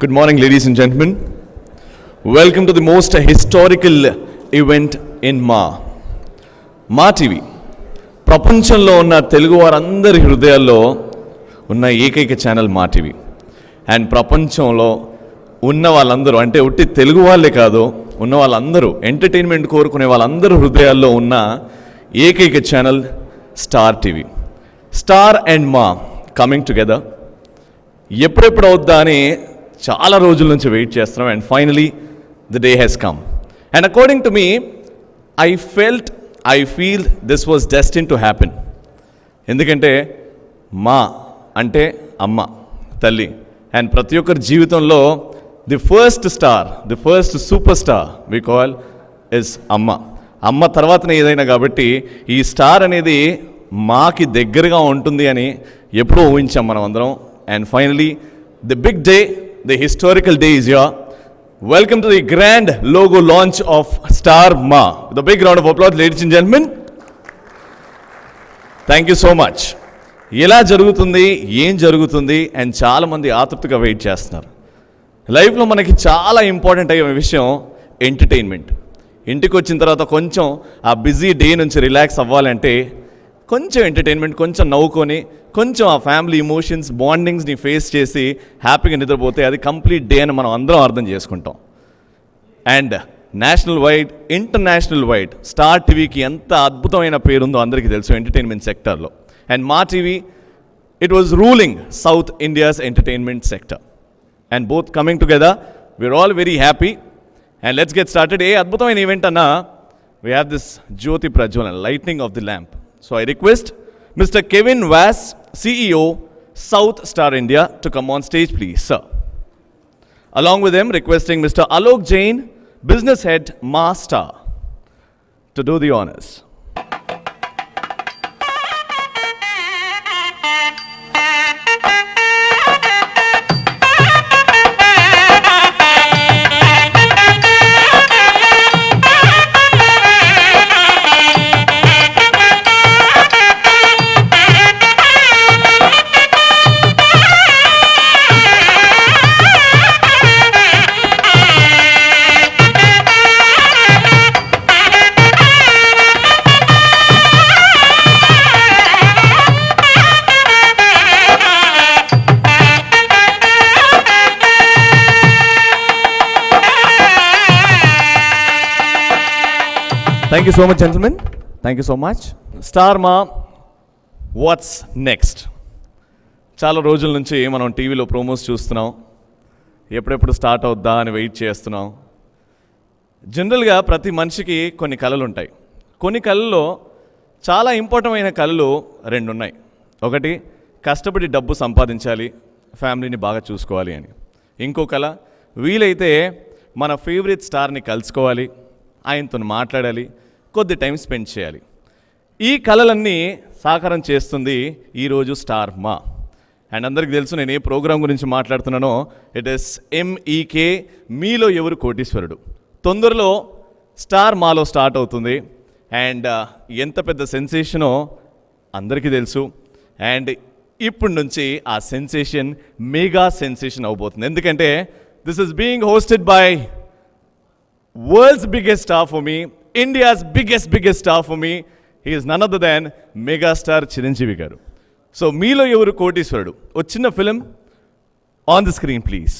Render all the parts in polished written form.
Good morning, ladies and gentlemen. Welcome to the most historical event in మా TV. ప్రపంచంలో ఉన్న తెలుగు వారందరి హృదయాల్లో ఉన్న ఏకైక ఛానల్ మా టీవీ. అండ్ ప్రపంచంలో ఉన్న వాళ్ళందరూ, అంటే ఉట్టి తెలుగు వాళ్ళే కాదు, ఉన్న వాళ్ళందరూ, ఎంటర్టైన్మెంట్ కోరుకునే వాళ్ళందరూ హృదయాల్లో ఉన్న ఏకైక channel star TV. Star and Maa coming together. ఎప్పుడెప్పుడు అవుద్దా అని చాలా రోజుల నుంచి వెయిట్ చేస్తున్నాం. And finally the day has come. And according to me, I feel this was destined to happen. ఎందుకంటే మా అంటే అమ్మ, తల్లి. అండ్ ప్రతి ఒక్కరి జీవితంలో the first star, the first superstar we call is అమ్మ. అమ్మ తర్వాతనే ఏదైనా, కాబట్టి ఈ స్టార్ అనేది మాకి దగ్గరగా ఉంటుంది అని ఎప్పుడూ ఊహించాం మనం అందరం. And finally the big day, the historical day is here. Welcome to the grand logo launch of Star Ma. With a big round of applause, ladies and gentlemen. Thank you so much. ఎలా జరుగుతుంది, ఏం జరుగుతుంది and చాలామంది ఆతృతగా wait చేస్తున్నారు. లైఫ్లో మనకి చాలా ఇంపార్టెంట్ అయ్యే విషయం ఎంటర్టైన్మెంట్. ఇంటికి వచ్చిన తర్వాత కొంచెం ఆ బిజీ డే నుంచి రిలాక్స్ అవ్వాలంటే కొంచెం ఎంటర్టైన్మెంట్, కొంచెం నవ్వుకొని, కొంచెం ఆ ఫ్యామిలీ ఇమోషన్స్, బాండింగ్స్ని ఫేస్ చేసి హ్యాపీగా నిద్రపోతే అది కంప్లీట్ డే అని మనం అందరం అర్థం చేసుకుంటాం. And national wide, international wide star టీవీకి ఎంత అద్భుతమైన పేరుందో అందరికీ తెలుసు ఎంటర్టైన్మెంట్ సెక్టర్లో. And Maa TV, it was ruling south India's entertainment sector. And both coming together, we are all very happy. And let's get started. A అద్భుతమైన ఈవెంట్ అన్నా, వీ హ్యావ్ దిస్ జ్యోతి ప్రజ్వలన, lighting of the lamp. So I request Mr. Kevin Vass, CEO, South Star India, to come on stage, please, sir. Along with him, requesting Mr. Alok Jain, Business Head, Ma Star, to do the honors. Thank you so much, gentlemen. Thank you so much. Star Ma, what's next? చాలా రోజుల నుంచి మనం టీవీలో promos చూస్తున్నాం, ఎప్పుడెప్పుడు start అవుద్దా అని wait చేస్తున్నాం. జనరల్గా ప్రతి మనిషికి కొన్ని కళలు ఉంటాయి. కొన్ని కళల్లో చాలా ఇంపార్టెంట్ అయిన కళలు రెండు ఉన్నాయి. ఒకటి, కష్టపడి డబ్బు సంపాదించాలి, ఫ్యామిలీని బాగా చూసుకోవాలి అని. ఇంకో కళ, వీలైతే మన ఫేవరెట్ స్టార్ని కలుసుకోవాలి, ఆయనతో మాట్లాడాలి, కొద్ది టైం స్పెండ్ చేయాలి. ఈ కళలన్నీ సాకారం చేస్తుంది ఈరోజు స్టార్ మా. అండ్ అందరికీ తెలుసు నేను ఏ ప్రోగ్రాం గురించి మాట్లాడుతున్నానో. ఇట్ ఇస్ MEK, మీలో ఎవరు కోటీశ్వరుడు. తొందరలో స్టార్ మాలో స్టార్ట్ అవుతుంది. అండ్ ఎంత పెద్ద సెన్సేషనో అందరికీ తెలుసు. అండ్ ఇప్పటి నుంచి ఆ సెన్సేషన్ మెగా సెన్సేషన్ అవబోతుంది. ఎందుకంటే this is being hosted by world's biggest star for me, India's biggest star for me. He is none other than megastar Chiranjeevi garu. So meelo evaru koteeswarudu, o chinna film on the screen please.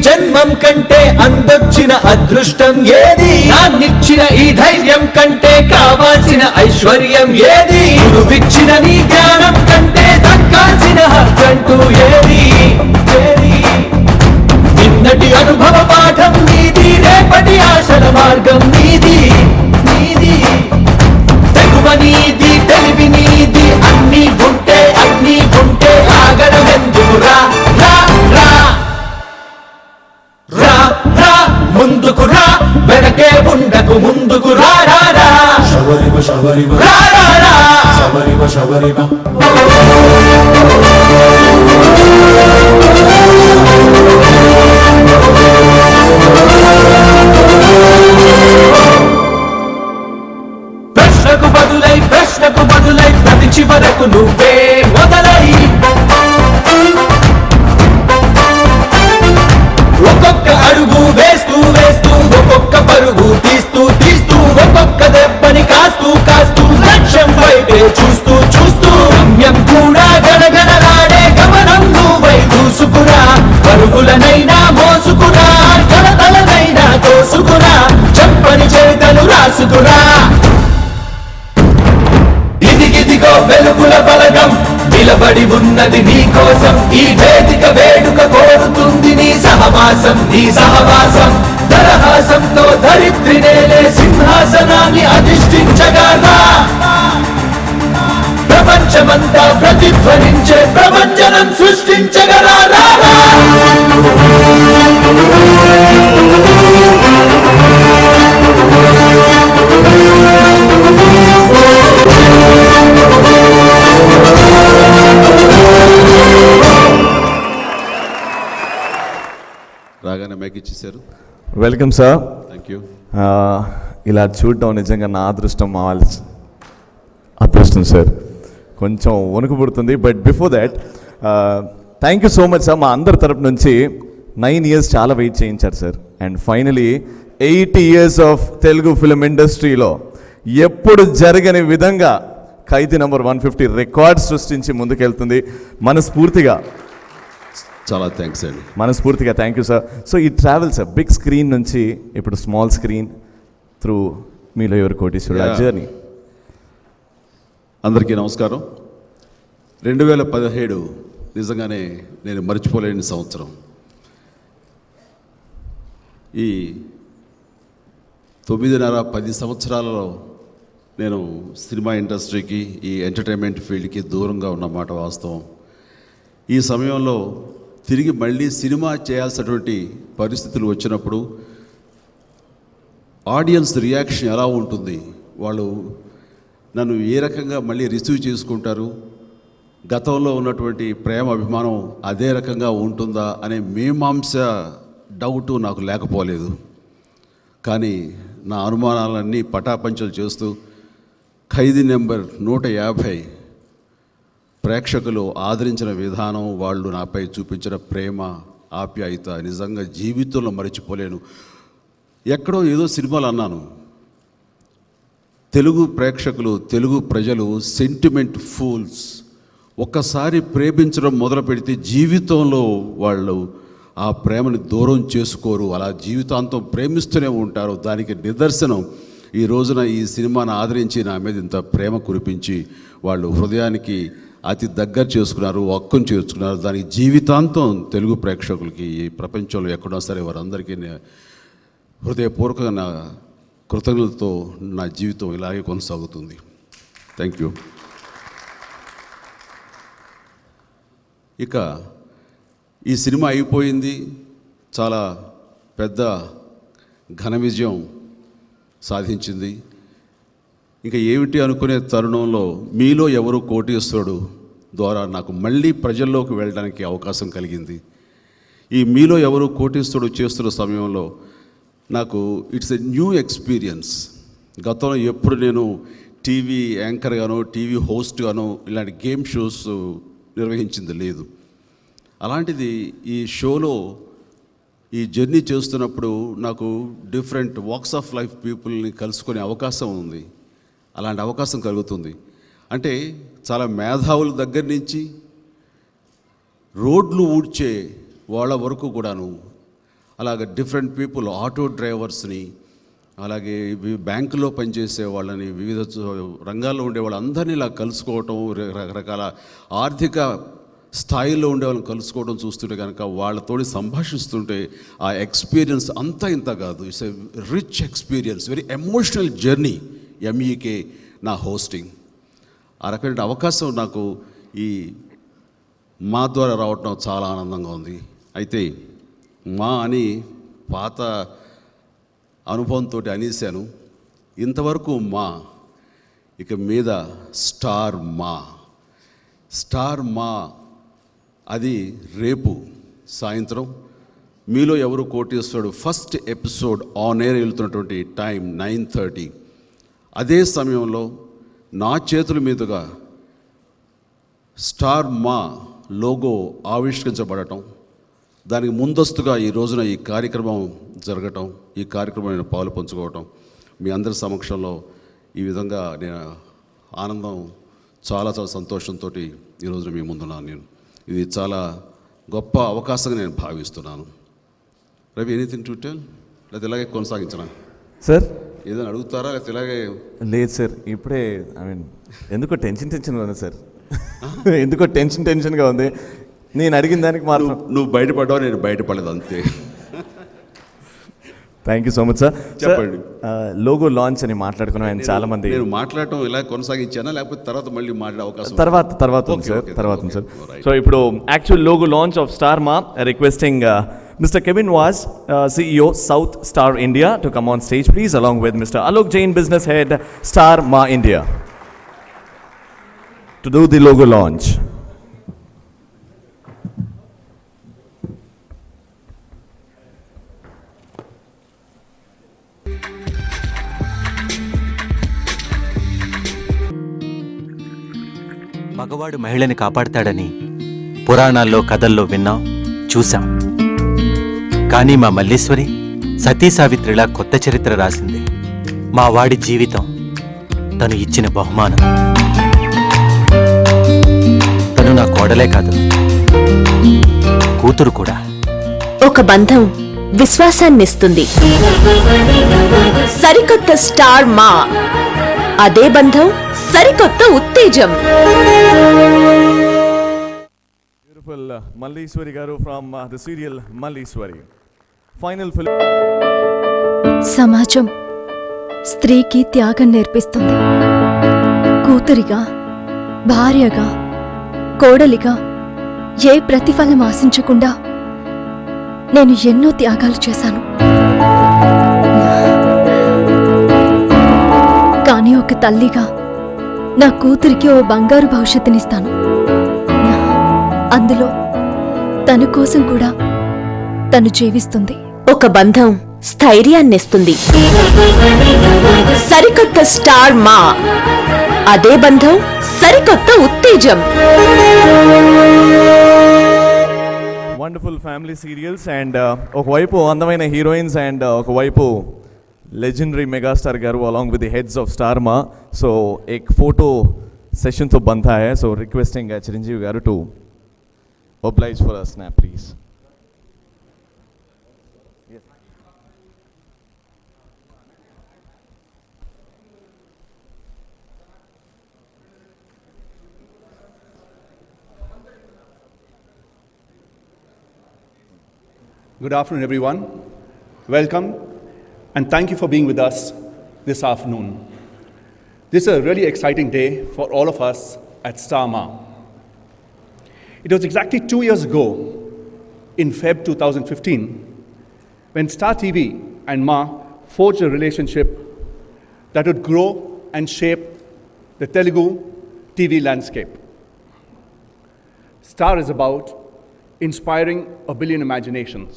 జన్మం కంటే అందొచ్చిన అదృష్టం ఏది? నాన్నిచ్చిన ఈ ధైర్యం కంటే కావాల్సిన ఐశ్వర్యం ఏది? గురువిచ్చిన నీ జ్ఞానం కంటే దక్కాల్సిన హక్కంటూ ఏది? నిన్నటి అనుభవ పాఠం నీది, రేపటి ఆశల మార్గం నీది. తెగువ నీది, తెలివి నీది, అన్నీ ఉంటే ఆగడమెందుకు? రా ముందుకు రా, వెనకే ఉండకు, ముందుకు రా. శబరిమ శబరిమ శబరిమ శబరిమ. ప్రశ్నకు బదులై ప్రతి చివరకు నువ్వే మొదలై ఒక్కొక్క అడుగు వేస్తూ ఒక్కొక్క పరుగు తీస్తూ ఒక్కొక్క దెబ్బని కాస్తూ లక్ష్యం వైపే చూస్తూ గమ్యం కూడా గడగడలాడే గమనం నువ్వై దూసుకురా. పరుగులనైనా మోసుకురా, కలతలనైనా తోసుకురా, చెప్పని చేతలు రాసుకురా. ఇదిగో వెలుగుల బలగం నిలబడి ఉన్నది నీ కోసం. ఈ వేదిక వేడుక కోరుతుంది నీ సహవాసం. దరహాసంతో ధరిత్రి నేలే సింహాసనాన్ని అధిష్ఠించగా ప్రపంచమంతా ప్రతిధ్వనించే ప్రపంచనం సృష్టించగరా. రాగానే మైక్ ఇచ్చేసారు. Welcome sir. Thank you. ఇలా చూడటం నిజంగా నా అదృష్టం, మా వాళ్ళ అదృష్టం సార్. కొంచెం వణుకు పుడుతుంది. But before that thank you so much sir. మా అందరి తరపు నుంచి 9 years చాలా వెయిట్ చేయించారు sir. And finally 80 years of Telugu film ఇండస్ట్రీలో ఎప్పుడు జరగని విధంగా ఖైదీ నంబర్ 150 రికార్డ్ సృష్టించి ముందుకెళ్తుంది. మనస్ఫూర్తిగా చాలా థ్యాంక్స్ అండి. మనస్ఫూర్తిగా థ్యాంక్ యూ సార్. సో ఈ ట్రావెల్ సార్ బిగ్ స్క్రీన్ నుంచి ఇప్పుడు స్మాల్ స్క్రీన్ త్రూ మీలో ఎవరు కోటీశ్వరుడు జర్నీ. అందరికీ నమస్కారం. 2017 నిజంగానే నేను మర్చిపోలేని సంవత్సరం. ఈ 9.5-10 సంవత్సరాలలో నేను సినిమా ఇండస్ట్రీకి, ఈ ఎంటర్టైన్మెంట్ ఫీల్డ్కి దూరంగా ఉన్నమాట వాస్తవం. ఈ సమయంలో తిరిగి మళ్ళీ సినిమా చేయాల్సినటువంటి పరిస్థితులు వచ్చినప్పుడు ఆడియన్స్ రియాక్షన్ ఎలా ఉంటుంది, వాళ్ళు నన్ను ఏ రకంగా మళ్ళీ రిసీవ్ చేసుకుంటారు, గతంలో ఉన్నటువంటి ప్రేమ అభిమానం అదే రకంగా ఉంటుందా అనే మీమాంస డౌటు నాకు లేకపోలేదు. కానీ నా అనుమానాలన్నీ పటాపంచలు చేస్తూ ఖైదీ నెంబర్ 150 ప్రేక్షకులు ఆదరించిన విధానం, వాళ్ళు నాపై చూపించిన ప్రేమ ఆప్యాయత నిజంగా జీవితంలో మర్చిపోలేను. ఎక్కడో ఏదో సినిమాలు అన్నాను, తెలుగు ప్రేక్షకులు, తెలుగు ప్రజలు సెంటిమెంట్ ఫూల్స్. ఒక్కసారి ప్రేమించడం మొదలు పెడితే జీవితంలో వాళ్ళు ఆ ప్రేమని దూరం చేసుకోరు, అలా జీవితాంతం ప్రేమిస్తూనే ఉంటారు. దానికి నిదర్శనం ఈ రోజున ఈ సినిమాను ఆదరించి నా మీద ఇంత ప్రేమ కురిపించి వాళ్ళు హృదయానికి అతి దగ్గర చేసుకున్నారు, హక్కును చేర్చుకున్నారు. దానికి జీవితాంతం తెలుగు ప్రేక్షకులకి ఈ ప్రపంచంలో ఎక్కడో సరే వారందరికీ హృదయపూర్వకంగా నా కృతజ్ఞతతో నా జీవితం ఇలాగే కొనసాగుతుంది. Thank you. ఇక ఈ సినిమా అయిపోయింది, చాలా పెద్ద ఘన విజయం సాధించింది. ఇంకా ఏమిటి అనుకునే తరుణంలో మీలో ఎవరు కోటీశ్వరుడు ద్వారా నాకు మళ్ళీ ప్రజల్లోకి వెళ్ళడానికి అవకాశం కలిగింది. ఈ మీలో ఎవరు కోటీశ్వరుడు చేస్తున్న సమయంలో నాకు ఇట్స్ ఎ న్యూ ఎక్స్పీరియన్స్. గతంలో ఎప్పుడు నేను టీవీ యాంకర్గానో, టీవీ హోస్ట్గానో ఇలాంటి గేమ్ షోస్ నిర్వహించింది లేదు. అలాంటిది ఈ షోలో ఈ జర్నీ చేస్తున్నప్పుడు నాకు డిఫరెంట్ వాక్స్ ఆఫ్ లైఫ్ పీపుల్ని కలుసుకునే అవకాశం ఉంది. అలాంటి అవకాశం కలుగుతుంది అంటే చాలా మేధావుల దగ్గర నుంచి రోడ్లు ఊడ్చే వాళ్ళ వరకు కూడాను అలాగే డిఫరెంట్ పీపుల్, ఆటో డ్రైవర్స్ని, అలాగే బ్యాంకులో పనిచేసే వాళ్ళని, వివిధ రంగాల్లో ఉండే వాళ్ళందరినీ ఇలా కలుసుకోవటం, రకరకాల ఆర్థిక స్థాయిలో ఉండే వాళ్ళని కలుసుకోవడం చూస్తుంటే కనుక వాళ్ళతోటి సంభాషిస్తుంటే ఆ ఎక్స్పీరియన్స్ అంతా ఇంత కాదు. It's a rich experience, very emotional journey. MEK నా హోస్టింగ్. ఆ రకమైన అవకాశం నాకు ఈ మా ద్వారా రావటం చాలా ఆనందంగా ఉంది. అయితే మా అని పాత అనుభవంతో అనేశాను. ఇంతవరకు మా, ఇక మీద స్టార్ మా. స్టార్ మా అది రేపు సాయంత్రం మీలో ఎవరు కోటేశ్వరుడు ఫస్ట్ ఎపిసోడ్ ఆన్ ఎయిర్ వెళ్తున్నటువంటి టైం 9:30. అదే సమయంలో నా చేతుల మీదుగా స్టార్ మా లోగో ఆవిష్కరించబడటం, దానికి ముందస్తుగా ఈ రోజున ఈ కార్యక్రమం జరగటం, ఈ కార్యక్రమం నేను పాలు పంచుకోవటం, మీ అందరి సమక్షంలో ఈ విధంగా నేను ఆనందం, చాలా చాలా సంతోషంతో ఈ రోజున మీ ముందున్నాను. నేను ఇది చాలా గొప్ప అవకాశంగా నేను భావిస్తున్నాను. Ravi, anything to tell? లేదా ఇలాగే కొనసాగించనా సార్? ఏదైనా అడుగుతారా లేకపోతే ఇలాగే? లేదు సార్, ఇప్పుడే ఎందుకో టెన్షన్గా ఉంది సార్. ఎందుకో టెన్షన్గా ఉంది. నేను అడిగిన దానికి మాత్రం నువ్వు బయటపడ్డావు, నేను బయటపడలేదు, అంతే. Thank you so much sir. చెప్పండి. లోగో లాంచ్ అని మాట్లాడుకున్నాం. ఆయన చాలా మంది నేను మాట్లాడటం ఇలా కొనసాగించానా లేకపోతే తర్వాత మళ్ళీ మాట్లాడే అవకాశం? తర్వాత ఉంది సార్, తర్వాత ఉంది సార్. సో ఇప్పుడు actual logo launch of star మా, requesting Mr. Kevin Was, CEO, South Star India, to come on stage, please, along with Mr. Alok Jain, Business Head, Star Ma India, to do the logo launch. మగవాడు మహిళని కాపాడతాడని పురాణాల్లో, కథల్లో విన్నాం, చూశాం. కానీ మా మల్లీశ్వరి సతీ సావిత్రిలా కొత్త చరిత్ర రాసింది. మా వాడి జీవితం, తను ఇచ్చిన బహుమానం. తను నా కోడలే కాదు, కూతురు కూడా. ఒక బంధం విశ్వాసాన్నిస్తుంది. సరికొత్త స్టార్ మా, అదే బంధం సరికొత్త ఉత్తేజం. Beautiful Malleeswari garu from the serial Malleeswari. Final film. సమాజం స్త్రీకి త్యాగం నేర్పిస్తుంది. కూతురిగా, భార్యగా, కోడలిగా ఏ ప్రతిఫలం ఆశించకుండా నేను ఎన్నో త్యాగాలు చేశాను. కానీ ఒక తల్లిగా నా కూతురికి ఓ బంగారు భవిష్యత్తునిస్తాను. అందులో తన కోసం కూడా తను జీవిస్తుంది. ఒక బంధం స్థైర్యాన్నిస్తుంది. సరికొత్త స్టార్ మా, అదే బంధం సరికొత్త ఉత్తేజం. వండర్ఫుల్ ఫ్యామిలీ సీరియల్స్ అండ్ ఒకవైపు అందమైన హీరోయిన్స్ అండ్ ఒకవైపు legendary megastar garu along with the heads of Star Ma. So ek photo session to banta hai, so requesting Chiranjeevi garu to oblige for a snap, please. Good afternoon, everyone. Welcome, and thank you for being with us this afternoon. This is a really exciting day for all of us at Star Ma. It was exactly 2 years ago, in Feb 2015, when Star TV and Ma forged a relationship that would grow and shape the Telugu TV landscape. Star is about inspiring a billion imaginations.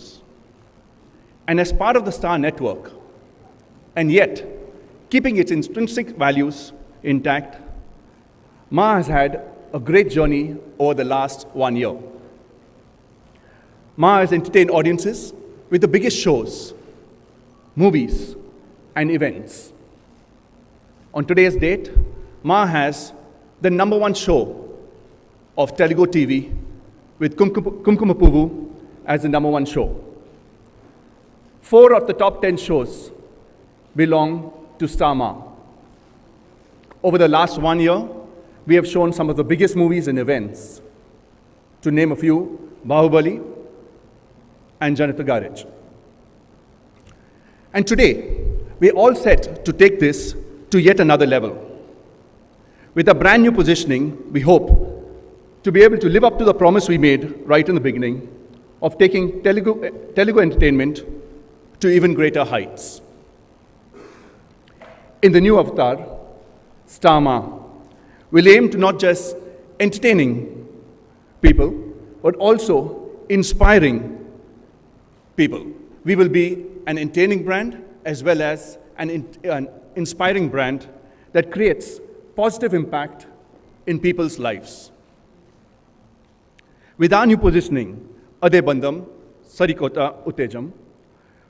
And as part of the Star network, and yet keeping its intrinsic values intact, Ma has had a great journey over the last 1 year. Ma has entertained audiences with the biggest shows, movies, and events. On today's date, Ma has the #1 show of Telugu TV with Kumkumapuvu as the #1 show. 4 of the top 10 shows belong to Star Ma. Over the last 1 year, we have shown some of the biggest movies and events. To name a few, Bahubali and Janata Garage. And today, we're all set to take this to yet another level. With a brand new positioning, we hope to be able to live up to the promise we made right in the beginning of taking Telugu entertainment to even greater heights. In the new avatar, Star Ma, we'll aim to not just entertaining people, but also inspiring people. We will be an entertaining brand as well as an inspiring brand that creates positive impact in people's lives. With our new positioning, Ade Bandham, Sarikota Uttejam,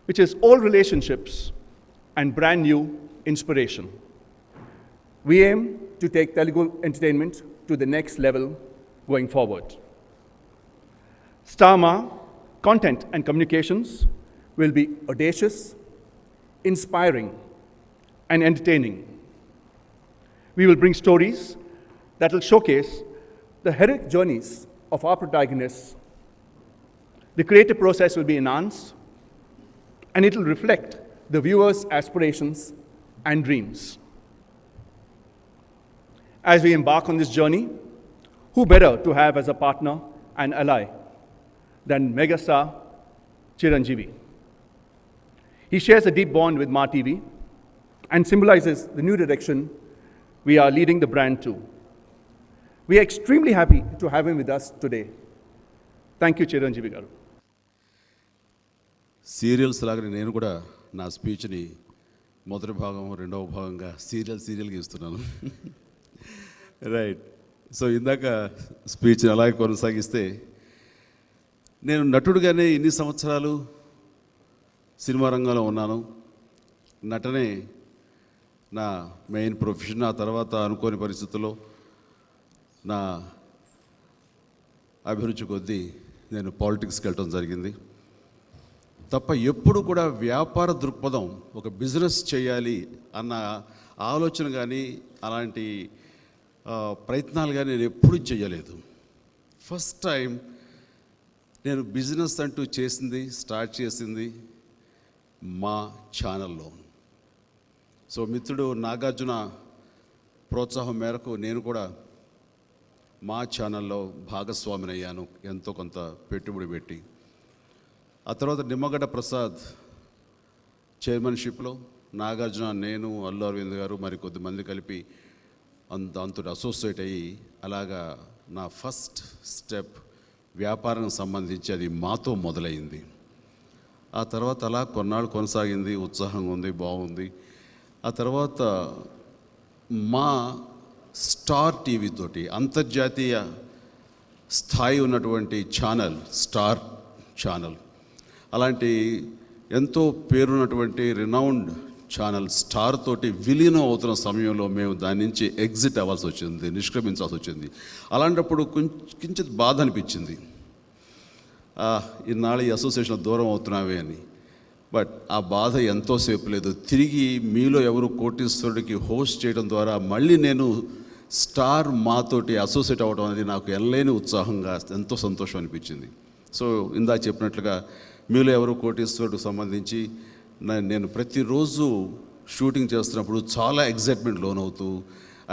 which is all relationships and brand new inspiration. We aim to take Telugu entertainment to the next level going forward. Star Ma content and communications will be audacious, inspiring, and entertaining. We will bring stories that will showcase the heroic journeys of our protagonists. The creative process will be enhanced, and it will reflect the viewer's aspirations and dreams. As we embark on this journey, who better to have as a partner and ally than megastar Chiranjeevi? He shares a deep bond with Ma TV and symbolizes the new direction we are leading the brand to. We are extremely happy to have him with us today. Thank you, Chiranjeevi garu. Serials లాగానే నేను కూడా నా స్పీచ్ని మొదటి భాగం రెండవ భాగంగా సీరియల్గా ఇస్తున్నాను. రైట్. సో ఇందాక స్పీచ్ని అలాగే కొనసాగిస్తే, నేను నటుడుగానే ఇన్ని సంవత్సరాలు సినిమా రంగంలో ఉన్నాను. నటనే నా మెయిన్ ప్రొఫెషన్. ఆ తర్వాత అనుకోని పరిస్థితుల్లో నా అభిరుచి కొద్దీ నేను పాలిటిక్స్కి వెళ్ళటం జరిగింది తప్ప ఎప్పుడు కూడా వ్యాపార దృక్పథం, ఒక బిజినెస్ చేయాలి అన్న ఆలోచన కానీ అలాంటి ప్రయత్నాలు కానీ నేను ఎప్పుడూ చేయలేదు. ఫస్ట్ టైం నేను బిజినెస్ అంటూ స్టార్ట్ చేసింది మా ఛానల్లో. సో మిత్రుడు నాగార్జున ప్రోత్సాహం మేరకు నేను కూడా మా ఛానల్లో భాగస్వామిని అయ్యాను, ఎంతో కొంత పెట్టుబడి పెట్టి. ఆ తర్వాత నిమ్మగడ్డ ప్రసాద్ చైర్మన్షిప్లో నాగార్జున, నేను, అల్లు అరవింద్ గారు మరి కొద్దిమంది కలిపి దాంతో అసోసియేట్ అయ్యి అలాగా నా ఫస్ట్ స్టెప్ వ్యాపారానికి సంబంధించి అది మాతో మొదలైంది. ఆ తర్వాత అలా కొన్నాళ్ళు కొనసాగింది, ఉత్సాహంగా ఉంది, బాగుంది. ఆ తర్వాత మా స్టార్ టీవీ తోటి అంతర్జాతీయ స్థాయి ఉన్నటువంటి ఛానల్, స్టార్ ఛానల్, అలాంటి ఎంతో పేరున్నటువంటి రినౌండ్ ఛానల్ స్టార్ తోటి విలీనం అవుతున్న సమయంలో మేము దాని నుంచి ఎగ్జిట్ అవ్వాల్సి వచ్చింది, నిష్క్రమించాల్సి వచ్చింది. అలాంటప్పుడు కించిత్ బాధ అనిపించింది, ఇన్నాళ్ళు ఈ అసోసియేషన్ దూరం అవుతున్నావే అని. బట్ ఆ బాధ ఎంతోసేపు లేదు. తిరిగి మీలో ఎవరు కోటీశ్వరుడికి హోస్ట్ చేయడం ద్వారా మళ్ళీ నేను స్టార్ మాతోటి అసోసియేట్ అవ్వడం అనేది నాకు ఎనలేని ఉత్సాహంగా, ఎంతో సంతోషం అనిపించింది. సో ఇందాక చెప్పినట్లుగా మీలో ఎవరు కోటీశ్వరుడికి సంబంధించి నేను ప్రతిరోజు షూటింగ్ చేస్తున్నప్పుడు చాలా ఎగ్జైట్మెంట్ లోనవుతూ,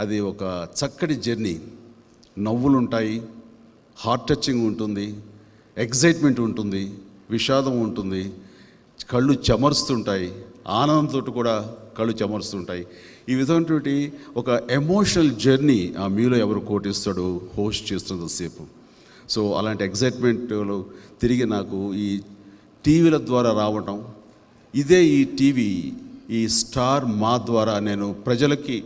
అది ఒక చక్కటి జర్నీ. నవ్వులు ఉంటాయి, హార్ట్ టచింగ్ ఉంటుంది, ఎగ్జైట్మెంట్ ఉంటుంది, విషాదం ఉంటుంది, కళ్ళు చెమరుస్తుంటాయి, ఆనందంతో కూడా కళ్ళు చెమరుస్తుంటాయి. ఈ విధమైనటువంటి ఒక ఎమోషనల్ జర్నీ ఆ మీలో ఎవరు కోటిస్తాడు హోస్ట్ చేస్తున్నంతసేపు. సో అలాంటి ఎగ్జైట్మెంట్లో తిరిగి నాకు ఈ టీవీల ద్వారా రావటం, ఇదే ఈ టీవీ, ఈ స్టార్ మా ద్వారా నేను ప్రజలకి,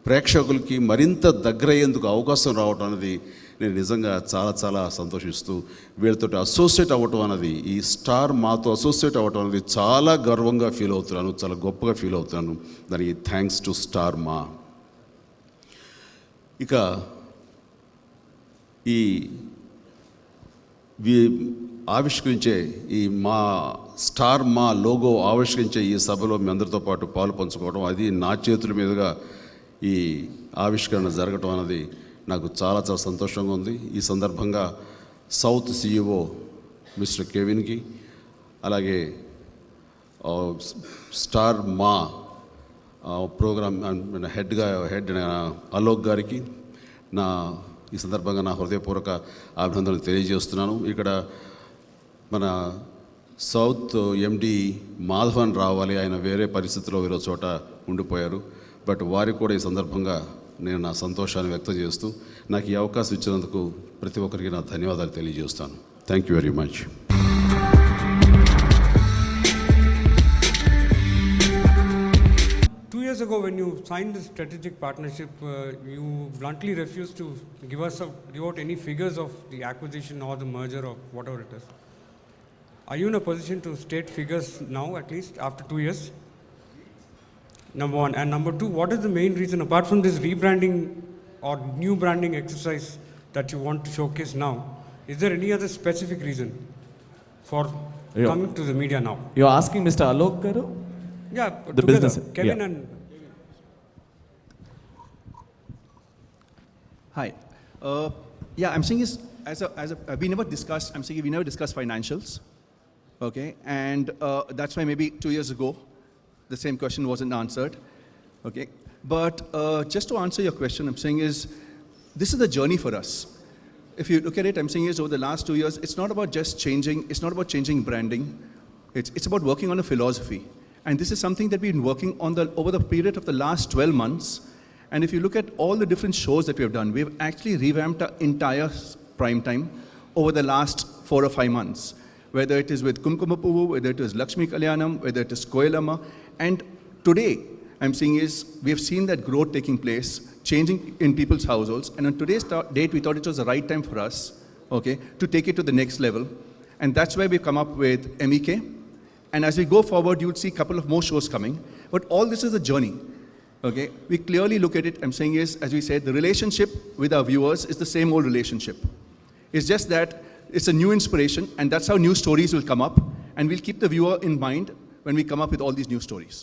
ప్రేక్షకులకి మరింత దగ్గరయ్యేందుకు అవకాశం రావటం అనేది నేను నిజంగా చాలా చాలా సంతోషిస్తూ, వీళ్ళతో అసోసియేట్ అవ్వటం అన్నది, ఈ స్టార్ మాతో అసోసియేట్ అవ్వటం అనేది చాలా గర్వంగా ఫీల్ అవుతున్నాను, చాలా గొప్పగా ఫీల్ అవుతున్నాను. దానికి థ్యాంక్స్ టు స్టార్ మా. ఇక ఈ ఆవిష్కరించే ఈ మా స్టార్ మా లోగో ఆవిష్కరించే ఈ సభలో మీ అందరితో పాటు పాలు పంచుకోవడం, అది నా చేతుల మీదుగా ఈ ఆవిష్కరణ జరగటం అనేది నాకు చాలా చాలా సంతోషంగా ఉంది. ఈ సందర్భంగా సౌత్ CEO మిస్టర్ కెవిన్కి, అలాగే స్టార్ మా ప్రోగ్రామ్ హెడ్ అలోక్ గారికి ఈ సందర్భంగా నా హృదయపూర్వక అభినందనలు తెలియజేస్తున్నాను. ఇక్కడ మన సౌత్ MD మాధవన్ రావాలి, ఆయన వేరే పరిస్థితిలో వేరే చోట ఉండిపోయారు. బట్ వారికి కూడా ఈ సందర్భంగా నేను నా సంతోషాన్ని వ్యక్తం చేస్తూ నాకు ఈ అవకాశం ఇచ్చినందుకు ప్రతి ఒక్కరికి నా ధన్యవాదాలు తెలియజేస్తాను. Thank you very much. Years ago, when you signed this strategic partnership, you bluntly refused to give out any figures of the acquisition or the merger or whatever it is. Are you in a position to state figures now, at least after 2 years? Number one. And number two, what is the main reason, apart from this rebranding or new branding exercise that you want to showcase now, is there any other specific reason for coming to the media now? You're asking Mr. Alok Garu? Yeah, The together, business, Kevin yeah. and Hi. Yeah, I'm saying is, we never discussed, I'm saying we never discussed financials, okay? And that's why maybe 2 years ago, the same question wasn't answered, okay? But just to answer your question, I'm saying is, this is the journey for us. If you look at it, I'm saying is, over the last 2 years, it's not about just changing, it's not about changing branding, it's about working on a philosophy. And this is something that we've been working on over the period of the last 12 months. And if you look at all the different shows that we have done, we've actually revamped our entire prime time over the last 4 or 5 months. Whether it is with Kumkumapuvu, whether it is Lakshmi Kalyanam, whether it is Koyalama. And today, I'm saying is, we have seen that growth taking place, changing in people's households. And on today's date, we thought it was the right time for us, okay, to take it to the next level. And that's why we've come up with MEK. And as we go forward, you'll see a couple of more shows coming. But all this is a journey, okay? We clearly look at it, I'm saying is, as we said, the relationship with our viewers is the same old relationship. It's just that it's a new inspiration, and that's how new stories will come up. And we'll keep the viewer in mind when we come up with all these new stories.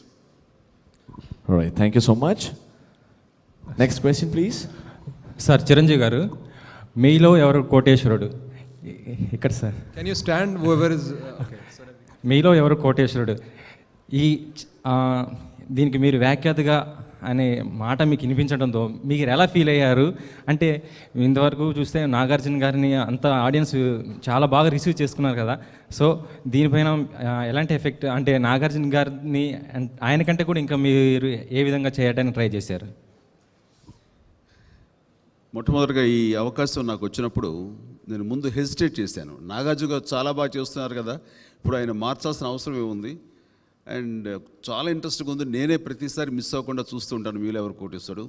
All right, thank you so much. Next question, please. Sir Chiranjeevi గారు, మీలో ఎవరు కోటేశ్వరుడు? ఇక్కడ sir. Can you stand, whoever is okay. మీలో ఎవరు కోటేశ్వరుడు? దీనికి మీరు వ్యాఖ్యాతగా అనే మాట మీకు వినిపించడంతో మీరు ఎలా ఫీల్ అయ్యారు? అంటే ఇంతవరకు చూస్తే నాగార్జున గారిని అంత ఆడియన్స్ చాలా బాగా రిసీవ్ చేసుకున్నారు కదా, సో దీనిపైన ఎలాంటి ఎఫెక్ట్, అంటే నాగార్జున గారిని ఆయన కంటే కూడా ఇంకా మీరు ఏ విధంగా చేయడానికి ట్రై చేశారు? మొట్టమొదటిగా ఈ అవకాశం నాకు వచ్చినప్పుడు నేను ముందు హెసిటేట్ చేశాను. నాగార్జున గారు చాలా బాగా చేస్తున్నారు కదా, ఇప్పుడు ఆయన మార్చాల్సిన అవసరం ఏముంది, అండ్ చాలా ఇంట్రెస్ట్గా ఉంది. నేనే ప్రతిసారి మిస్ అవ్వకుండా చూస్తుంటాను మీలో ఎవరు కోటేస్తాడు,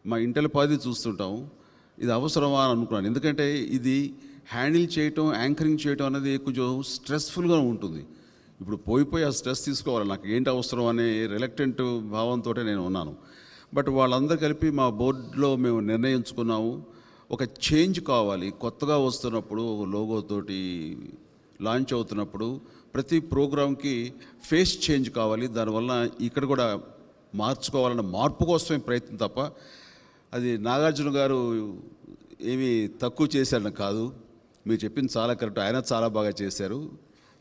మా ఇంటల పాది చూస్తుంటాము, ఇది అవసరమా అని అనుకున్నాను. ఎందుకంటే ఇది హ్యాండిల్ చేయటం, యాంకరింగ్ చేయటం అనేది కొంచెం స్ట్రెస్ఫుల్గా ఉంటుంది. ఇప్పుడు పోయి ఆ స్ట్రెస్ తీసుకోవాలి, నాకు ఏంటి అవసరం అనే రిలక్టెంట్ భావంతో నేను ఉన్నాను. బట్ వాళ్ళందరూ కలిపి మా బోర్డులో మేము నిర్ణయించుకున్నాము, ఒక చేంజ్ కావాలి. కొత్తగా వస్తున్నప్పుడు ఒక లోగోతోటి లాంచ్ అవుతున్నప్పుడు ప్రతి ప్రోగ్రాంకి ఫేస్ చేంజ్ కావాలి, దానివల్ల ఇక్కడ కూడా మార్చుకోవాలన్న మార్పు కోసమే ప్రయత్నం తప్ప అది నాగార్జున గారు ఏమీ తక్కువ చేశారని కాదు. మీరు చెప్పింది చాలా కరెక్ట్, ఆయన చాలా బాగా చేశారు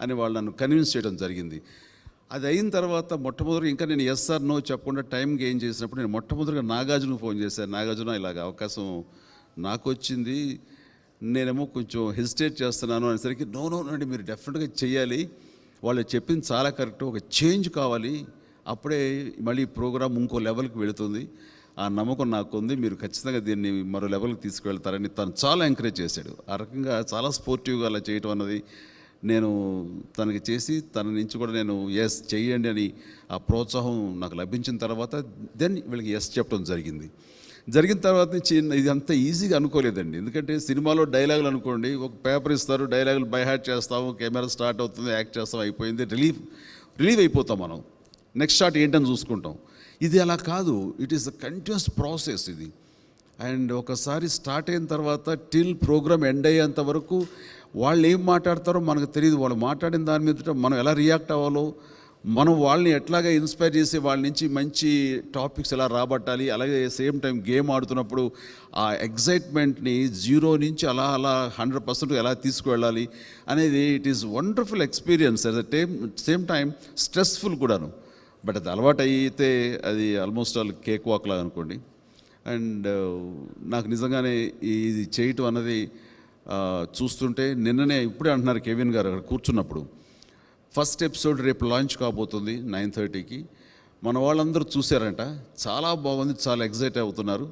అని వాళ్ళు నన్ను కన్విన్స్ చేయడం జరిగింది. అది అయిన తర్వాత మొట్టమొదటి ఇంకా నేను ఎస్ఆర్ నో చెప్పకుండా టైం గెయిన్ చేసినప్పుడు నేను మొట్టమొదటిగా నాగార్జునకు ఫోన్ చేశాను. నాగార్జున ఇలాగ అవకాశం నాకు వచ్చింది, నేనేమో కొంచెం హెసిటేట్ చేస్తున్నాను అనేసరికి నో అండి మీరు డెఫినెట్గా చేయాలి, వాళ్ళు చెప్పింది చాలా కరెక్ట్, ఒక చేంజ్ కావాలి, అప్పుడే మళ్ళీ ప్రోగ్రామ్ ఇంకో లెవెల్కి వెళుతుంది, ఆ నమ్మకం నాకుంది, మీరు ఖచ్చితంగా దీన్ని మరో లెవెల్కి తీసుకువెళ్తారని తను చాలా ఎంకరేజ్ చేశాడు. ఆ రకంగా చాలా స్పోర్టివ్గా అలా చేయటం అన్నది నేను తనకి చేసి తన నుంచి కూడా నేను ఎస్ చెయ్యండి అని ఆ ప్రోత్సాహం నాకు లభించిన తర్వాత దెన్ వీళ్ళకి ఎస్ చెప్పడం జరిగింది. జరిగిన తర్వాత నుంచి ఇది అంత ఈజీగా అనుకోలేదండి. ఎందుకంటే సినిమాలో డైలాగులు అనుకోండి, ఒక పేపర్ ఇస్తారు, డైలాగులు బై హార్ట్ చేస్తాము, కెమెరా స్టార్ట్ అవుతుంది, యాక్ట్ చేస్తాం, అయిపోయింది, రిలీవ్ అయిపోతాం, మనం నెక్స్ట్ షాట్ ఏంటని చూసుకుంటాం. ఇది అలా కాదు, it is the continuous process. ఇది అండ్ ఒకసారి స్టార్ట్ అయిన తర్వాత టిల్ ప్రోగ్రామ్ ఎండ్ అయ్యేంత వరకు వాళ్ళు ఏం మాట్లాడతారో మనకు తెలియదు. వాళ్ళు మాట్లాడిన దాని మీద మనం ఎలా రియాక్ట్ అవ్వాలో, మనం వాళ్ళని ఎట్లాగా ఇన్స్పైర్ చేసి వాళ్ళ నుంచి మంచి టాపిక్స్ ఎలా రాబట్టాలి, అలాగే సేమ్ టైం గేమ్ ఆడుతున్నప్పుడు ఆ ఎగ్జైట్మెంట్ని 0 నుంచి అలా 100% ఎలా తీసుకువెళ్ళాలి అనేది it is wonderful experience. At the same time stressful కూడాను. బట్ అది అలవాటు అయితే అది ఆల్మోస్ట్ ఆల్ కేక్ వాక్ లాగా అనుకోండి. అండ్ నాకు నిజంగానే ఇది చేయటం అన్నది చూస్తుంటే నిన్ననే ఇప్పుడే అంటున్నారు కెవిన్ గారు అక్కడ కూర్చున్నప్పుడు, ఫస్ట్ ఎపిసోడ్ రేపు లాంచ్ కాబోతుంది 9:30కి. మన వాళ్ళందరూ చూశారంట, చాలా బాగుంది, చాలా ఎగ్జైట్ అవుతున్నారు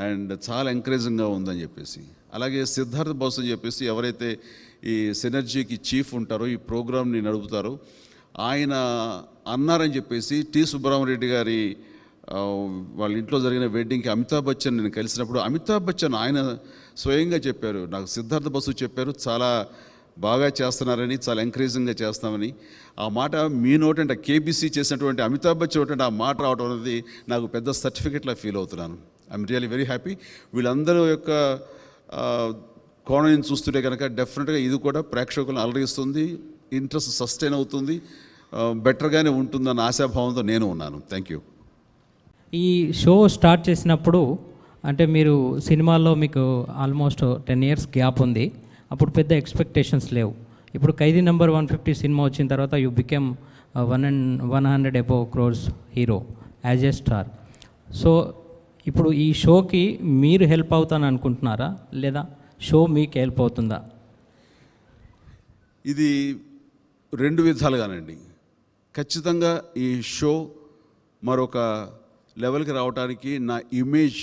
అండ్ చాలా ఎంకరేజింగ్గా ఉందని చెప్పేసి. అలాగే సిద్ధార్థ్ బాస్ అని చెప్పేసి ఎవరైతే ఈ సినర్జీకి చీఫ్ ఉంటారో, ఈ ప్రోగ్రామ్ని నడుపుతారో, ఆయన అన్నారని చెప్పేసి టి సుబ్రహ్మరెడ్డి గారి వాళ్ళ ఇంట్లో జరిగిన వెడ్డింగ్కి అమితాబ్ బచ్చన్ నేను కలిసినప్పుడు అమితాబ్ బచ్చన్ ఆయన స్వయంగా చెప్పారు, నాకు సిద్ధార్థ బసు చెప్పారు చాలా బాగా చేస్తున్నారని, చాలా ఎంకరేజింగ్గా చేస్తామని. ఆ మాట మీ నోటంటే కేబీసీ చేసినటువంటి అమితాబ్ బచ్చన్ నోటంటే ఆ మాట రావడం అనేది నాకు పెద్ద సర్టిఫికెట్లా ఫీల్ అవుతున్నాను. I'm really very happy. వీళ్ళందరూ యొక్క కోణం చూస్తుంటే కనుక డెఫినెట్గా ఇది కూడా ప్రేక్షకులను అలరిస్తుంది, ఇంట్రెస్ట్ సస్టైన్ అవుతుంది, బెటర్గానే ఉంటుందన్న ఆశాభావంతో నేను ఉన్నాను. Thank you. ఈ షో స్టార్ట్ చేసినప్పుడు అంటే మీరు సినిమాల్లో మీకు ఆల్మోస్ట్ 10 years గ్యాప్ ఉంది, అప్పుడు పెద్ద ఎక్స్పెక్టేషన్స్ లేవు. ఇప్పుడు ఖైదీ నెంబర్ 150 సినిమా వచ్చిన తర్వాత you became 100 above crores hero as a star. So ఇప్పుడు ఈ షోకి మీరు హెల్ప్ అవుతాను అనుకుంటున్నారా, లేదా షో మీకు హెల్ప్ అవుతుందా? ఇది 2 విధాలుగానండి. ఖచ్చితంగా ఈ షో మరొక లెవెల్కి రావడానికి నా ఇమేజ్